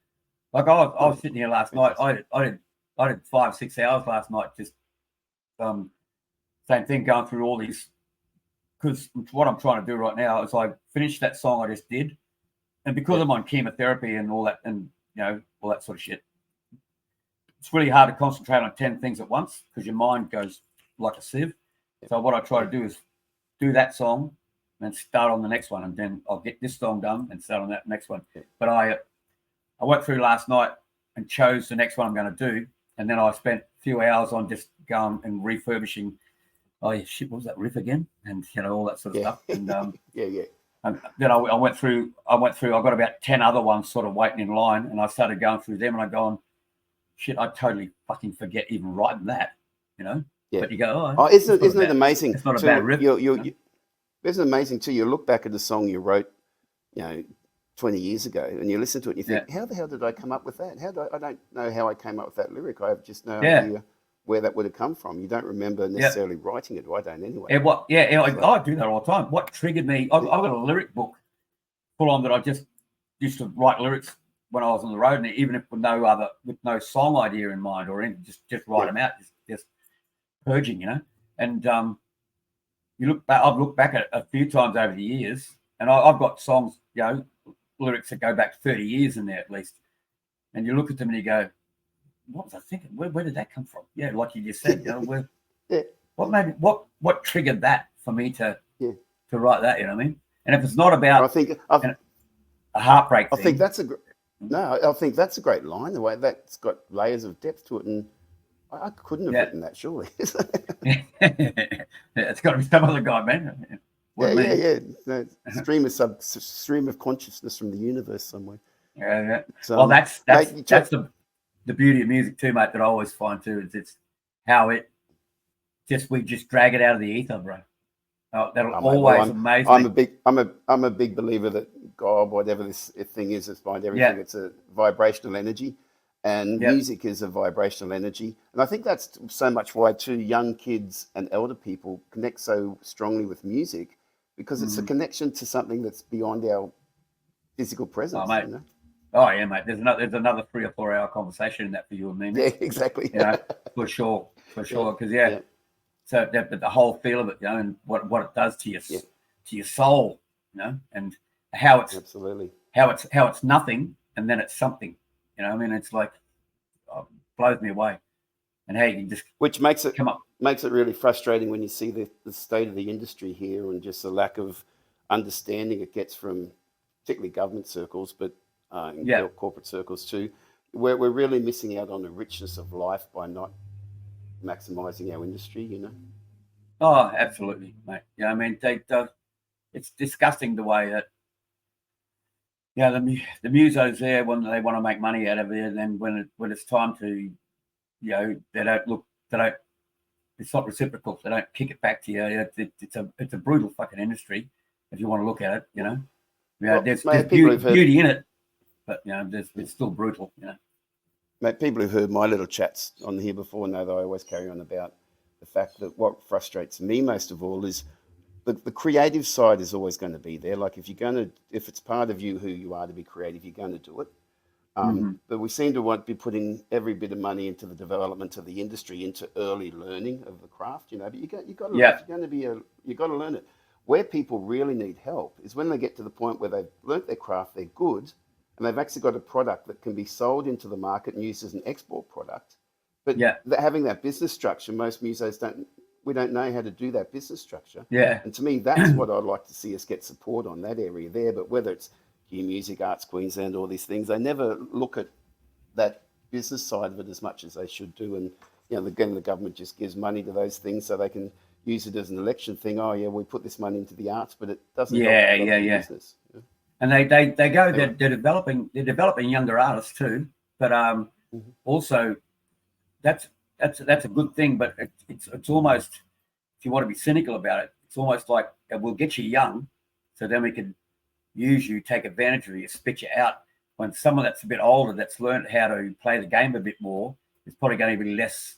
Like I was sitting here last night. I did 5-6 hours last night, just same thing, going through all these. Because what I'm trying to do right now is I finished that song I just did, and because I'm on chemotherapy and all that, and you know all that sort of shit, it's really hard to concentrate on 10 things at once because your mind goes like a sieve. So what I try to do is do that song and start on the next one, and then I'll get this song done and start on that next one. But I went through last night and chose the next one I'm going to do, and then I spent a few hours on just going and refurbishing. Oh yeah, shit! What was that riff again? And you know all that sort of stuff. And And then I went through. I've got about 10 other ones sort of waiting in line, and I started going through them, and I gone, shit! I totally fucking forget even writing that. You know. Yeah. But you go, isn't it amazing? It's not a bad riff. Isn't it amazing too? You look back at the song you wrote, 20 years ago, and you listen to it and you think, how the hell did I come up with that? I don't know how I came up with that lyric. I have just no idea where that would have come from. You don't remember necessarily writing it. I don't anyway. I do that all the time. What triggered me, I've got a lyric book full on that I just used to write lyrics when I was on the road, and even if with no song idea in mind or anything, just write them out, just purging, And you look back, I've looked back at it a few times over the years, and I've got songs, lyrics that go back 30 years in there at least. And you look at them and you go, what was I thinking? Where did that come from? Yeah, like you just said, what triggered that for me to write that? You know what I mean? And if it's not about a heartbreak, I think that's a great line. The way that's got layers of depth to it, and I couldn't have written that, surely. It's got to be some other guy, man. No, stream of consciousness from the universe somewhere. Yeah. Well, that's the beauty of music too, mate. That I always find too is it's how we just drag it out of the ether, bro. That'll always amaze me. I'm a big believer that God, whatever this thing is behind everything, it's a vibrational energy, and music is a vibrational energy. And I think that's so much why too young kids and elder people connect so strongly with music, because it's a connection to something that's beyond our physical presence. Oh, mate. Oh yeah, mate. There's another 3 or 4 hour conversation in that for you and me. Mate. Yeah, exactly. For sure. Because so the whole feel of it, and what it does to your soul, and how it's absolutely how it's nothing and then it's something. I mean, it's like blows me away, and how you can just makes it really frustrating when you see the state of the industry here and just the lack of understanding it gets from particularly government circles, but corporate circles too. We're really missing out on the richness of life by not maximizing our industry, Oh, absolutely, mate. I mean, it's disgusting the way that the musos there when they want to make money out of it, and then when it's time to it's not reciprocal. They don't kick it back to you. It's a brutal fucking industry if you want to look at it. There's beauty in it, but it's still brutal. Mate, people who've heard my little chats on here before know that I always carry on about the fact that what frustrates me most of all is the creative side is always going to be there. Like if it's part of you who you are to be creative, you're going to do it. But we seem to be putting every bit of money into the development of the industry, into early learning of the craft, But you got to, if you're going to you got to learn it. Where people really need help is when they get to the point where they've learnt their craft, they're good, and they've actually got a product that can be sold into the market and used as an export product. But having that business structure, most musos we don't know how to do that business structure. Yeah. And to me, that's what I'd like to see us get support on, that area there. But whether it's Q Music, Arts Queensland, all these things, they never look at that business side of it as much as they should do. And, again, the government just gives money to those things so they can use it as an election thing. Oh, yeah, we put this money into the arts, but it doesn't help the business. Yeah. And they go, they're developing younger artists too. But also that's a good thing. But it's almost, if you want to be cynical about it, it's almost like we'll get you young, so then we can use you, take advantage of you, spit you out. When someone that's a bit older, that's learned how to play the game a bit more, is probably going to be less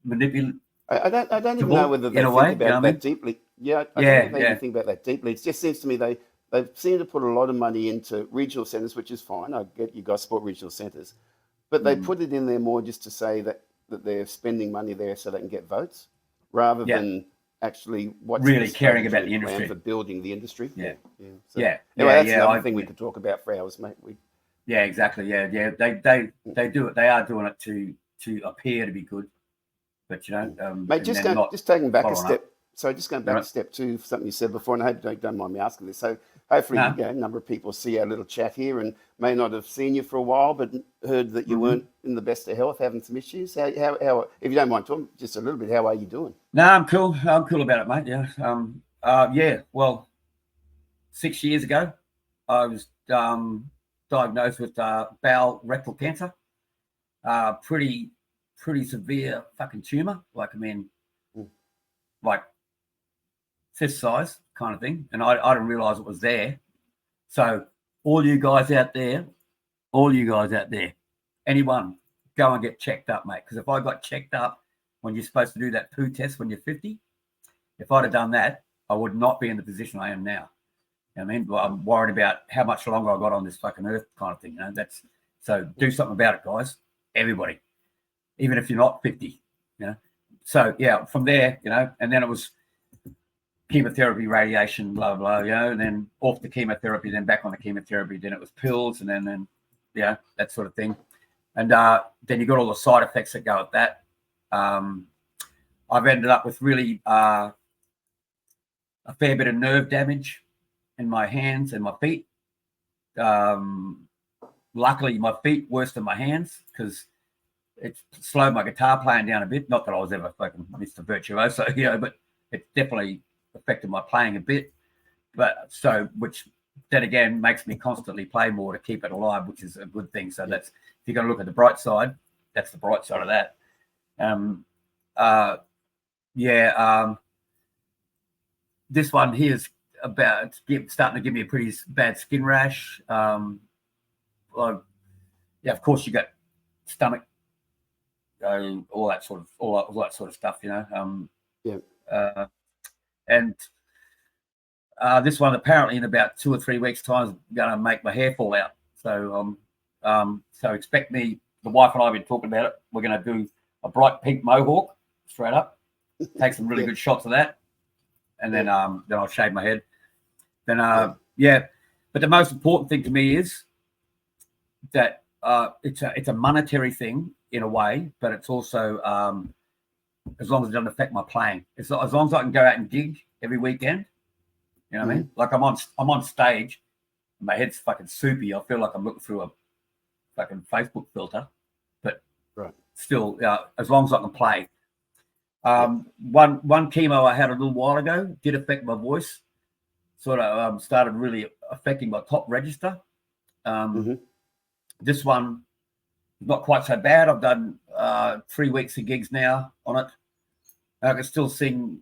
manipulative. I don't even know whether they think about that deeply. Yeah, I don't think they even think about that deeply. It just seems to me they seem to put a lot of money into regional centres, which is fine. I get you guys support regional centres, but they put it in there more just to say that they're spending money there so they can get votes, rather than actually what's really caring about the industry for building the industry. Anyway, that's another thing we could talk about for hours, mate. Exactly. They do it. They are doing it to appear to be good. But mate, just taking back a step. So just going back to step two, something you said before, and I hope you don't mind me asking this. So hopefully, a number of people see our little chat here and may not have seen you for a while, but heard that you weren't in the best of health, having some issues. How if you don't mind talking just a little bit, how are you doing? No, I'm cool. I'm cool about it, mate. Yeah. Well, 6 years ago, I was diagnosed with bowel rectal cancer. Pretty severe fucking tumor. Like fist size kind of thing. And I didn't realize it was there. So all you guys out there, anyone, go and get checked up, mate. Because if I got checked up when you're supposed to do that poo test when you're 50, if I'd have done that, I would not be in the position I am now. I'm worried about how much longer I got on this fucking earth kind of thing. So do something about it, guys. Everybody. Even if you're not 50, So from there, and then it was chemotherapy, radiation, blah, blah, and then off the chemotherapy, then back on the chemotherapy, then it was pills, and then that sort of thing. And then you got all the side effects that go with that. I've ended up with really a fair bit of nerve damage in my hands and my feet. Luckily, my feet worse than my hands, because it slowed my guitar playing down a bit. Not that I was ever fucking Mr. Virtuoso, but it definitely affected my playing a bit. Which then again makes me constantly play more to keep it alive, which is a good thing. So that's, if you're going to look at the bright side, that's the bright side of that. This one here is about starting to give me a pretty bad skin rash. Of course you got stomach. All that sort of stuff, and this one apparently in about 2 or 3 weeks' time is going to make my hair fall out. So expect me. The wife and I have been talking about it. We're going to do a bright pink mohawk straight up. Take some really good shots of that, and then I'll shave my head. Then but the most important thing to me is that it's a monetary thing in a way, but it's also as long as it doesn't affect my playing. As long as I can go out and gig every weekend, what I mean? Like I'm on stage, my head's fucking soupy. I feel like I'm looking through a fucking Facebook filter, but still, as long as I can play. One chemo I had a little while ago did affect my voice. Sort of started really affecting my top register. This one, not quite so bad. I've done 3 weeks of gigs now on it. I can still sing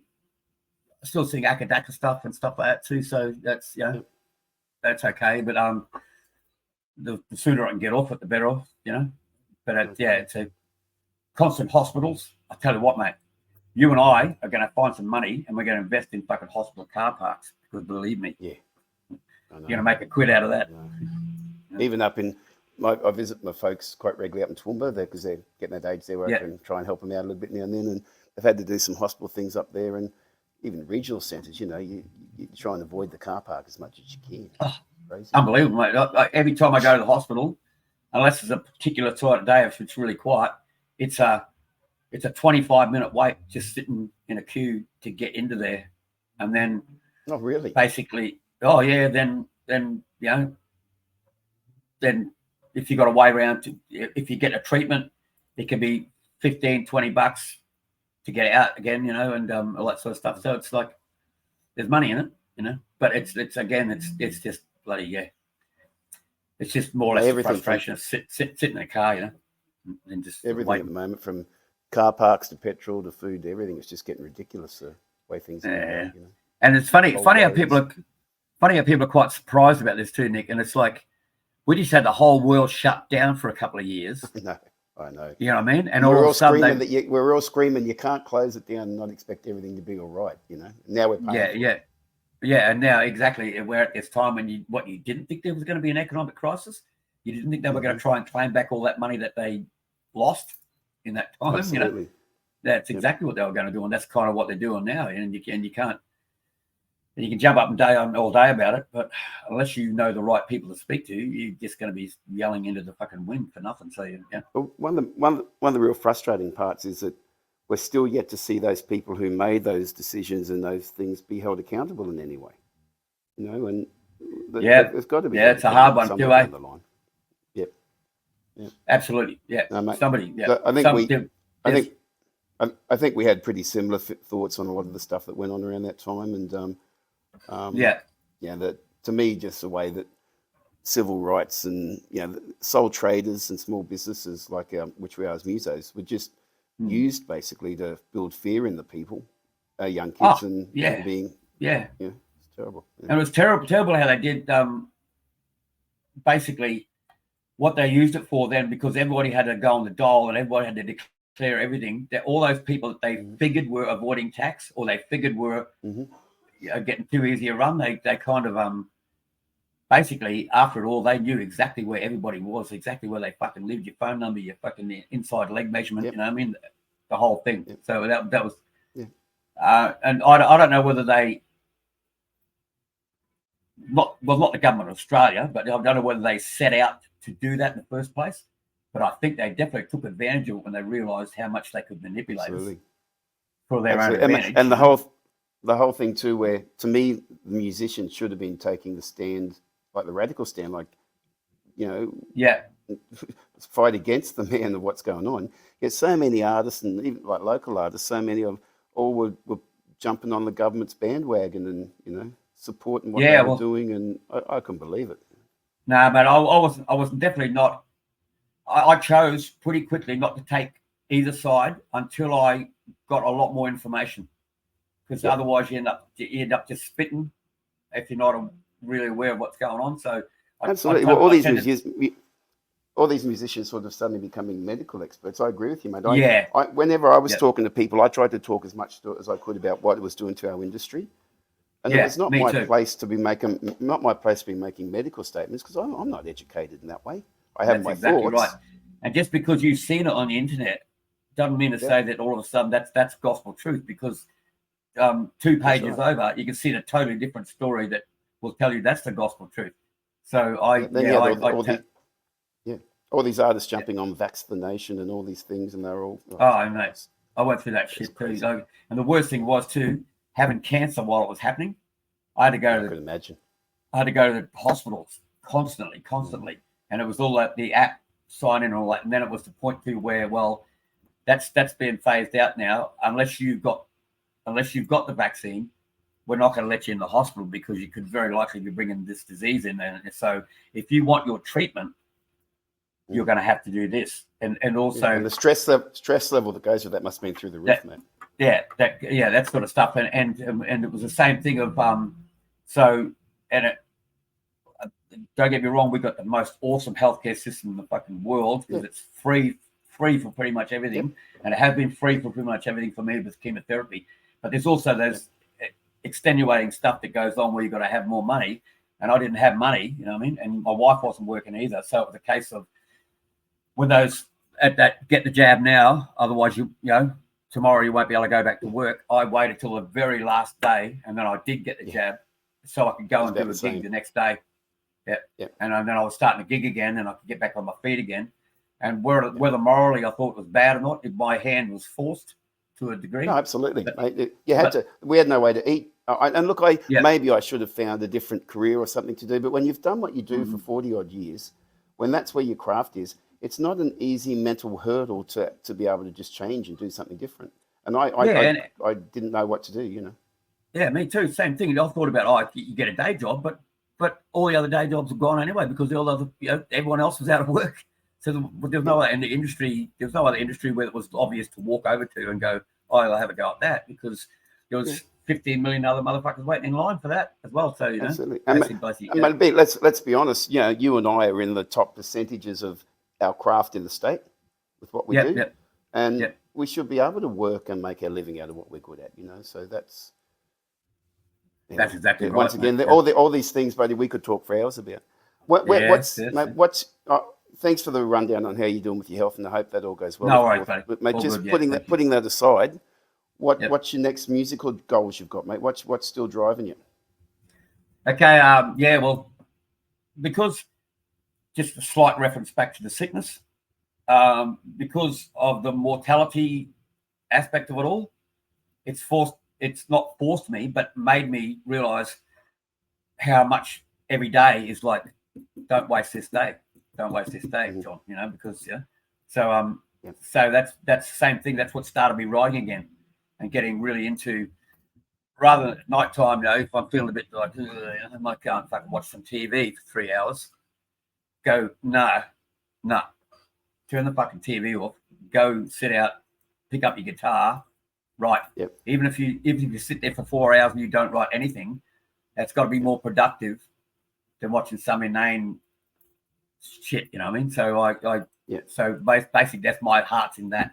Akadaka stuff and stuff like that too. So that's that's okay. But the sooner I can get off it, the better off. But it's a constant hospitals. I tell you what, mate. you and I are going to find some money and we're going to invest in fucking hospital car parks because believe me, Yeah, you're going to make a quid out of that. Even up in, I visit my folks quite regularly up in Toowoomba there because they're getting that age there where I can try and help them out a little bit now and then. And they've had to do some hospital things up there and even regional centres, you know, you try and avoid the car park as much as you can. Oh, unbelievable, mate. Every time I go to the hospital, unless it's a particular time of day, if it's really quiet, it's a 25-minute wait just sitting in a queue to get into there. And then basically, then if you got a way around if you get a treatment, it can be $15-20 to get out again, and all that sort of stuff. So it's like there's money in it, but it's just bloody it's just more or less frustration of sit in a car, and just everything wait. At the moment, from car parks to petrol to food to everything, is just getting ridiculous the way things are going, And it's funny how people are quite surprised about this too, Nick. And it's like we just had the whole world shut down for a couple of years. No, I know. You know what I mean? And we're all screaming we're all screaming you can't close it down and not expect everything to be all right. Now we're paying. Yeah, and now exactly where it's time when you didn't think there was going to be an economic crisis. You didn't think they were going to try and claim back all that money that they lost in that time. Absolutely. That's exactly what they were going to do, and that's kind of what they're doing now. And you can jump up and down all day about it, but unless you know the right people to speak to, you're just going to be yelling into the fucking wind for nothing. So Well, one of the real frustrating parts is that we're still yet to see those people who made those decisions and those things be held accountable in any way. And there's got to be. Yeah, it's a hard one too, eh? Yep. Absolutely. Yeah. No, mate. Somebody. Yeah. So I think we had pretty similar thoughts on a lot of the stuff that went on around that time, and that to me, just the way that civil rights and the sole traders and small businesses like which we are as musos were just used basically to build fear in the people, young kids, it's terrible. Yeah. And it was terrible how they did basically what they used it for then, because everybody had to go on the dole and everybody had to declare everything. That all those people that they figured were avoiding tax or they figured were getting too easy a run, they kind of basically, after it all, they knew exactly where everybody was, exactly where they fucking lived, your phone number, your fucking inside leg measurement, you know what I mean? The whole thing. Yep. So that was, and I don't know whether they, not the government of Australia, but I don't know whether they set out to do that in the first place. But I think they definitely took advantage of it when they realised how much they could manipulate us for their own advantage. And the whole thing too, where to me the musicians should have been taking the stand, like the radical stand, like fight against the man of what's going on. Yet so many artists, and even like local artists, so many of all were jumping on the government's bandwagon and supporting what they were doing, and I couldn't believe it. No, but I wasn't definitely not. I chose pretty quickly not to take either side until I got a lot more information, because otherwise you end up just spitting if you're not really aware of what's going on. So absolutely, all these musicians sort of suddenly becoming medical experts. I agree with you, mate. Whenever I was talking to people, I tried to talk as much as I could about what it was doing to our industry. And it's not my place to be making medical statements, because I'm not educated in that way. I have my thoughts. Right. And just because you've seen it on the internet doesn't mean to say that all of a sudden that's gospel truth, because 2 pages over, you can see a totally different story that will tell you that's the gospel truth. So all these artists jumping on vaccination and all these things, and they're all. Mate, I went through that shit too. So, and the worst thing was too, having cancer while it was happening. I had to go to the hospitals constantly, and it was all that the app sign in and all that, and then it was the point to where that's being phased out now. Unless you've got the vaccine, we're not going to let you in the hospital, because you could very likely be bringing this disease in there. And so if you want your treatment, you're going to have to do this, and also and the stress level that goes with that must have been through the roof, man. That sort of stuff, and it was the same thing of don't get me wrong, we've got the most awesome healthcare system in the fucking world, because it's free free for pretty much everything, and it has been free for pretty much everything for me with chemotherapy. But there's also those extenuating stuff that goes on where you've got to have more money, and I didn't have money, you know what I mean? And my wife wasn't working either, so it was a case of when those at that get the jab now, otherwise you know tomorrow you won't be able to go back to work. I waited till the very last day, and then I did get the jab, so I could go and do a gig the next day. And then I was starting to gig again, and I could get back on my feet again. And whether morally I thought it was bad or not, my hand was forced to a degree. No, absolutely. You had to. We had no way to eat. And look, maybe I should have found a different career or something to do. But when you've done what you do for 40 odd years, when that's where your craft is, it's not an easy mental hurdle to be able to just change and do something different. And I didn't know what to do, you know. Yeah, me too. Same thing. I thought about, you get a day job, but all the other day jobs are gone anyway because all other, everyone else was out of work. So there was no other in the industry. There was no other industry where it was obvious to walk over to and go, I'll have a go at that, because there was 15 million other motherfuckers waiting in line for that as well. So absolutely. Let's be honest. You know, you and I are in the top percentages of our craft in the state with what we do, and we should be able to work and make our living out of what we're good at. You know, so that's exactly right. Once again, all these things, buddy, we could talk for hours about. Thanks for the rundown on how you're doing with your health, and I hope that all goes well. No worries, buddy. But mate, just putting that aside, what's your next musical goals you've got, mate? What's still driving you? Okay, well, because just a slight reference back to the sickness, because of the mortality aspect of it all, it's not forced me, but made me realize how much every day is like, don't waste this day. Don't waste this day, John, you know, because so that's the same thing. That's what started me writing again and getting really into, rather than at nighttime, you know, if I'm feeling a bit like I might go and fucking watch some TV for 3 hours, go, no, turn the fucking TV off, go sit out, pick up your guitar, write. Even if you sit there for 4 hours and you don't write anything, that's got to be more productive than watching some inane shit, you know what I mean? So so basically that's my heart's in that,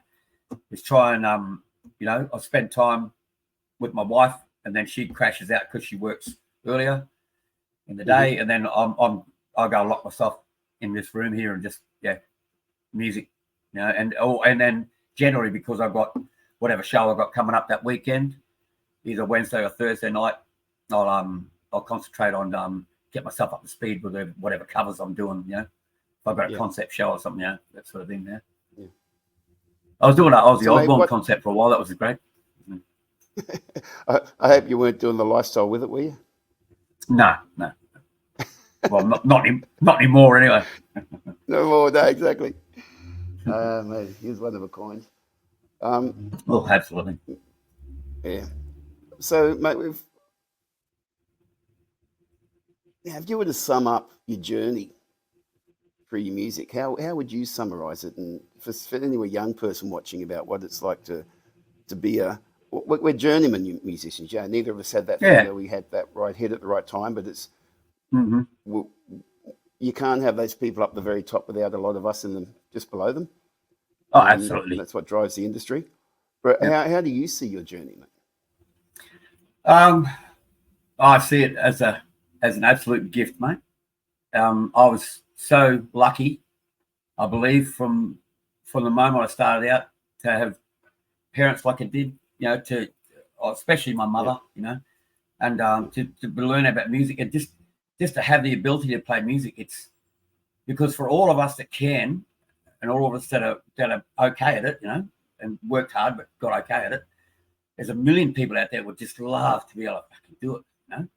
is try and I spend time with my wife, and then she crashes out because she works earlier in the day, and then I go lock myself in this room here and just music, you know, and then generally because I've got whatever show I've got coming up that weekend, either Wednesday or Thursday night, I'll concentrate on get myself up to speed with whatever covers I'm doing, you know. If I've got a concept show or something, that sort of thing. I was doing an Aussie Osborne concept for a while. That was great. I hope you weren't doing the lifestyle with it, were you? No. Well, not anymore anyway. No more, no, exactly. Mate, he's one of a kind. Well, absolutely. Yeah. So, mate, if you were to sum up your journey through your music, how would you summarize it? And for any young person watching, about what it's like to be we're journeyman musicians. Yeah, neither of us had that thing where we had that right hit at the right time, but it's you can't have those people up the very top without a lot of us in them just below them. Oh, absolutely. And that's what drives the industry. But how do you see your journey, mate? I see it as an absolute gift, mate. I was so lucky, I believe, from the moment I started out to have parents like I did, you know, especially my mother, you know, and to learn about music and just to have the ability to play music. It's because for all of us that can, and all of us that are okay at it, you know, and worked hard but got okay at it, there's a million people out there would just love to be able to fucking do it, you know,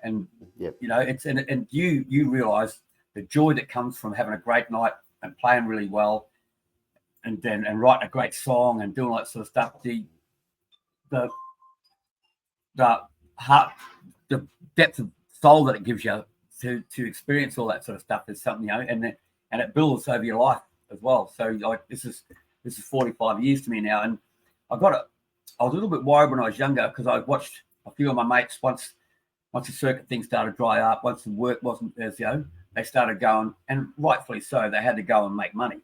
and you know, it's and you realize the joy that comes from having a great night and playing really well, and writing a great song and doing all that sort of stuff. The heart, the depth of soul that it gives you to experience all that sort of stuff is something, you know, and it builds over your life as well. So like this is 45 years to me now, and I was a little bit worried when I was younger because I watched a few of my mates once the circuit thing started to dry up, once the work wasn't as, you know, they started going, and rightfully so, they had to go and make money.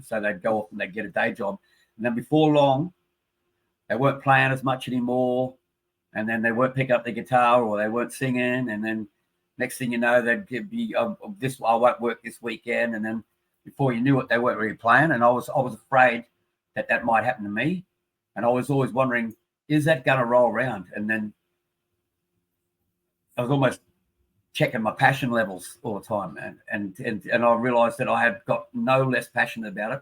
So they'd go off and they'd get a day job. And then before long, they weren't playing as much anymore. And then they weren't picking up the guitar or they weren't singing. And then next thing you know, they'd be, I won't work this weekend. And then before you knew it, they weren't really playing. And I was afraid that might happen to me. And I was always wondering, is that going to roll around? And then I was almost checking my passion levels all the time, man. And I realized that I had got no less passionate about it.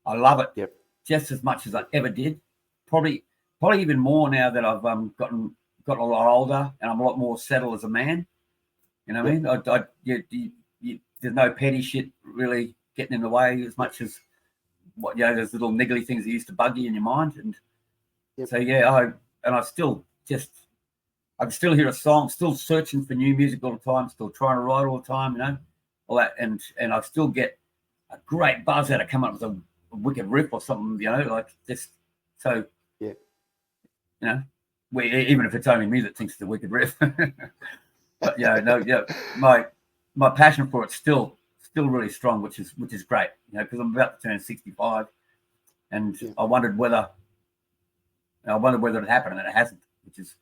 I love it just as much as I ever did. Probably even more now that I've gotten a lot older and I'm a lot more settled as a man. You know what I mean? There's no petty shit really getting in the way as much as those little niggly things that used to bug you in your mind. And so I still I can still hear a song, still searching for new music all the time, still trying to write all the time, all that, and I still get a great buzz out of coming up with a wicked riff or something, like just so. Even if it's only me that thinks it's a wicked riff. But my passion for it's still really strong, which is great, because I'm about to turn 65, and I wondered whether it happened, and it hasn't, which is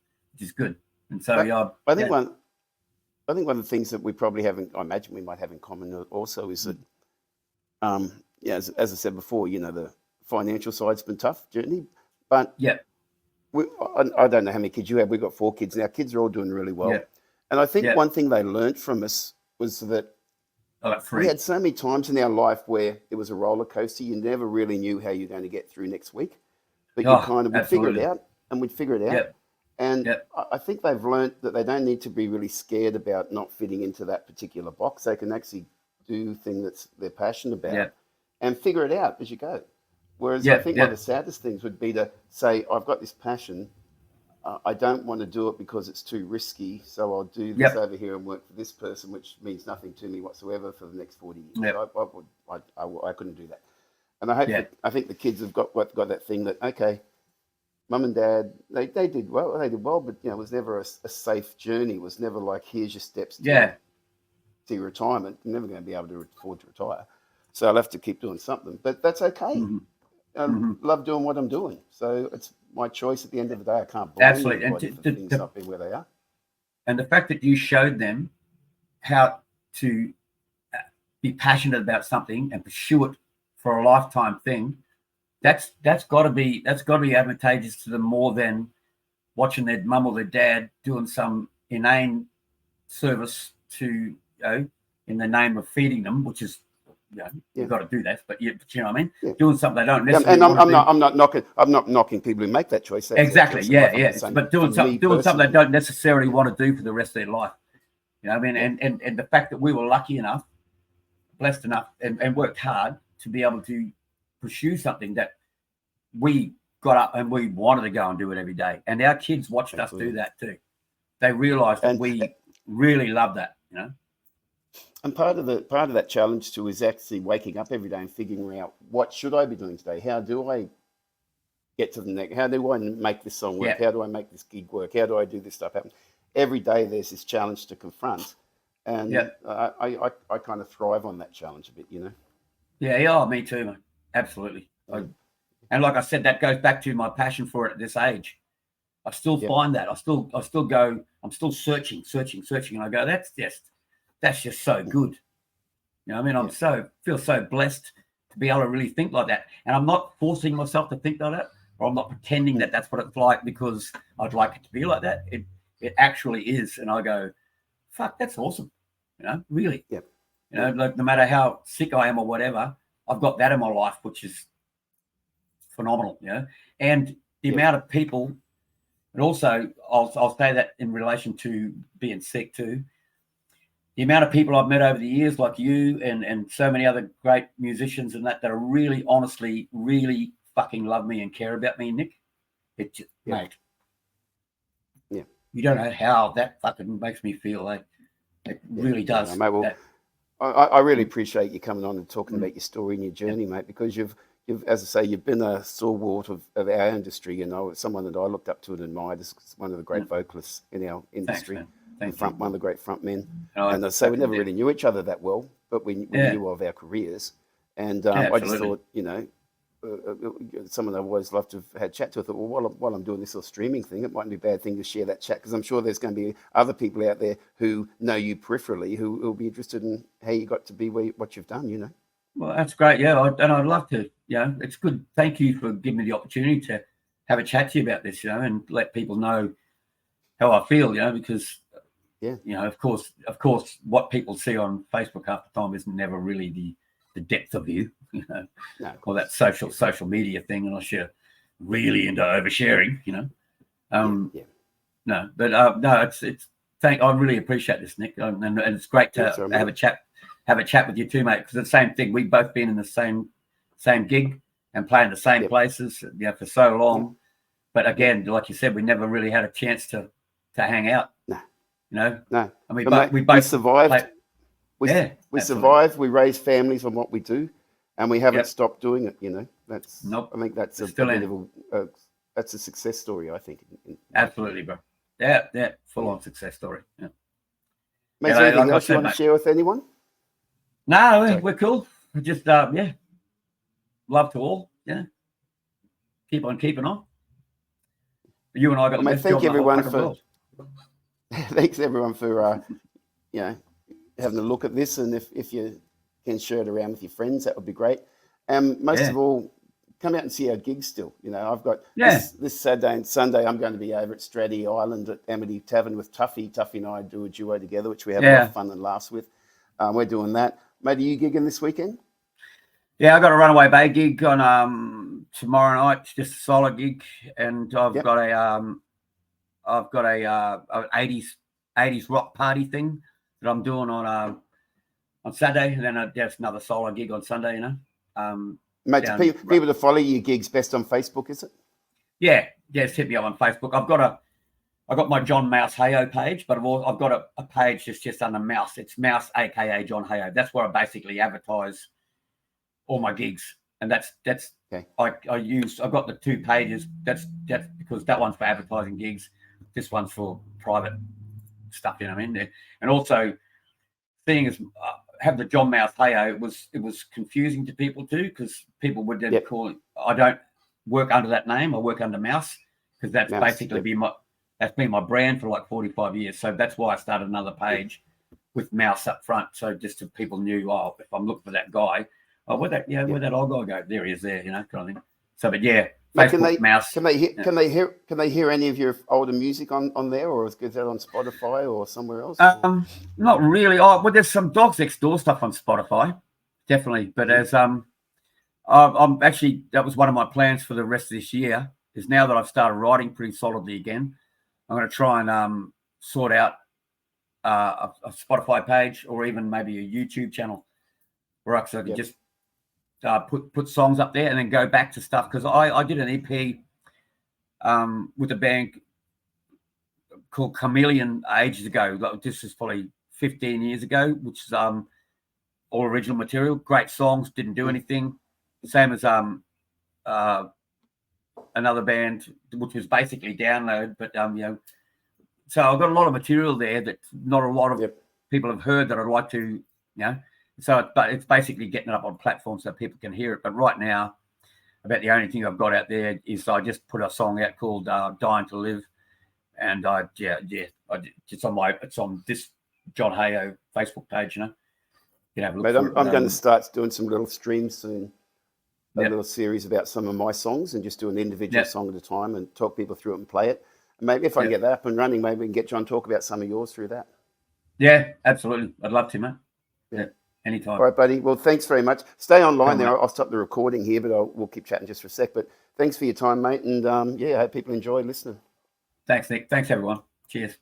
good. And so I think one of the things that we probably haven't, I imagine we might have in common also is that, as I said before, the financial side's been tough journey, but I don't know how many kids you have. We've got 4 kids now. Kids are all doing really well. And I think one thing they learned from us was that we had so many times in our life where it was a roller coaster. You never really knew how you're going to get through next week, but you kind of would figure it out, and we'd figure it out. And I think they've learned that they don't need to be really scared about not fitting into that particular box. They can actually do things that they're passionate about and figure it out as you go. Whereas I think one of the saddest things would be to say, I've got this passion. I don't want to do it because it's too risky. So I'll do this over here and work for this person, which means nothing to me whatsoever for the next 40 years. I couldn't do that. And I think the kids have got that thing that, okay, Mum and Dad, they did well, but it was never a safe journey. It was never like, here's your steps to your retirement. You're never going to be able to afford to retire. So I'll have to keep doing something. But that's okay. Mm-hmm. I love doing what I'm doing. So it's my choice at the end of the day. I can't blame anybody for things not being where they are. And the fact that you showed them how to be passionate about something and pursue it for a lifetime thing, that's got to be advantageous to them more than watching their mum or their dad doing some inane service to in the name of feeding them, which is you've got to do that, but you know what I mean. Doing something they don't necessarily. And I'm not knocking people who make that choice. Exactly. But doing something they don't necessarily want to do for the rest of their life. You know what I mean? And the fact that we were lucky enough, blessed enough, and worked hard to be able to pursue something that we got up and we wanted to go and do it every day. And our kids watched us do that too. They realized that we really love that, And part of that challenge too is actually waking up every day and figuring out, what should I be doing today? How do I get to the next? How do I make this song work? How do I make this gig work? How do I do this stuff happen? Every day there's this challenge to confront, and I kind of thrive on that challenge a bit, Yeah, me too, mate. Absolutely. And like I said, that goes back to my passion for it at this age. I still find that I still go. I'm still searching, and I go, that's just so good. I mean, feel so blessed to be able to really think like that, and I'm not forcing myself to think like that, or I'm not pretending that that's what it's like because I'd like it to be like that. It actually is, and I go, fuck, that's awesome. Really. Like no matter how sick I am or whatever, I've got that in my life, which is phenomenal. And the amount of people, and also I'll say that in relation to being sick too. The amount of people I've met over the years, like you and so many other great musicians and that are really honestly, really fucking love me and care about me, Nick. It just, mate. Yeah. You don't know how that fucking makes me feel. Like, it really does. Mate, well, I really appreciate you coming on and talking about your story and your journey, mate, because you've, as I say, you've been a stalwart of our industry, someone that I looked up to and admired as one of the great vocalists in our industry. Thanks, one of the great front men. And I say we never really knew each other that well, but we knew of our careers. And Yeah, I just absolutely. thought, you know, someone I've always loved to have had chat to. I thought, well, while I'm doing this little streaming thing, it mightn't be a bad thing to share that chat, because I'm sure there's going to be other people out there who know you peripherally who will be interested in how you got to be what you've done, you know. Well, that's great. Yeah, and I'd love to. You know, it's good. Thank you for giving me the opportunity to have a chat to you about this, you know, and let people know how I feel, you know, because yeah, you know, of course, what people see on Facebook half the time is never really the depth of you, you know, or that social media thing, unless you're really into oversharing, you know. No, but no, it's. I really appreciate this, Nick, and it's great to have a chat with you too, mate. Because it's the same thing. We've both been in the same gig and playing the same places, you know, for so long. But again, like you said, we never really had a chance to hang out. No. You know, no. And we both survived. We survived. We raised families on what we do, and we haven't stopped doing it. You know, that's. Nope. I think that's that's a success story, I think. Absolutely, bro. Yeah, full on success story. Yeah. Mate, is there anything else you want to share with anyone? No, we're cool. We just love to all. Yeah, keep on keeping on. You and I got the best job in the whole fucking world. Thanks everyone for you know, having a look at this, and if you can share it around with your friends, that would be great. Most of all, come out and see our gigs still. You know, I've got this Saturday and Sunday, I'm going to be over at Stratty Island at Amity Tavern with Tuffy. Tuffy and I do a duo together, which we have a lot of fun and laughs with. We're doing that. Mate, are you gigging this weekend? Yeah, I got a Runaway Bay gig on tomorrow night. It's just a solo gig, and I've got a 80s rock party thing that I'm doing on Saturday, and then there's another solo gig on Sunday. You know, mate, people to follow your gigs best on Facebook, is it? Yeah, just hit me up on Facebook. I've got my John Mouse Hayo page, but I've got a page just under Mouse. It's Mouse, aka John Hayo. That's where I basically advertise all my gigs, and that's okay. I've got the two pages. That's because that one's for advertising gigs. This one's for private stuff. You know what I mean? And also, seeing as have the John Mouse Hayo, it was confusing to people too, because people would then call it. I don't work under that name. I work under Mouse, because that's basically been my brand for like 45 years. So that's why I started another page with Mouse up front. So just so people knew, if I'm looking for that guy, where'd that old guy go? There he is, there, you know, kind of thing. So, but yeah, Facebook, Mouse. Can they hear any of your older music on there, or is that on Spotify or somewhere else? Not really. Well, there's some Dogs Next Door stuff on Spotify, definitely. But as I'm actually, that was one of my plans for the rest of this year. Is now that I've started writing pretty solidly again, I'm going to try and sort out a Spotify page, or even maybe a YouTube channel, where I can just put songs up there and then go back to stuff. Because I did an EP with a band called Chameleon ages ago. Like, this is probably 15 years ago, which is all original material, great songs, didn't do anything. Same as another band, which was basically download, but you know, so I've got a lot of material there that not a lot of people have heard that I'd like to, you know. So it's basically getting it up on platforms so people can hear it. But right now, about the only thing I've got out there is I just put a song out called "Dying to Live," and it's on this John Hayo Facebook page. You know, you can have a look. Mate, I'm going to start doing some little streams soon. A little series about some of my songs, and just do an individual song at a time and talk people through it and play it. And maybe if I can get that up and running, maybe we can get John talk about some of yours through that. Yeah, absolutely. I'd love to, man. Yeah, anytime. All right, buddy. Well, thanks very much. Stay online there. I'll stop the recording here, but we'll keep chatting just for a sec. But thanks for your time, mate. And I hope people enjoy listening. Thanks, Nick. Thanks, everyone. Cheers.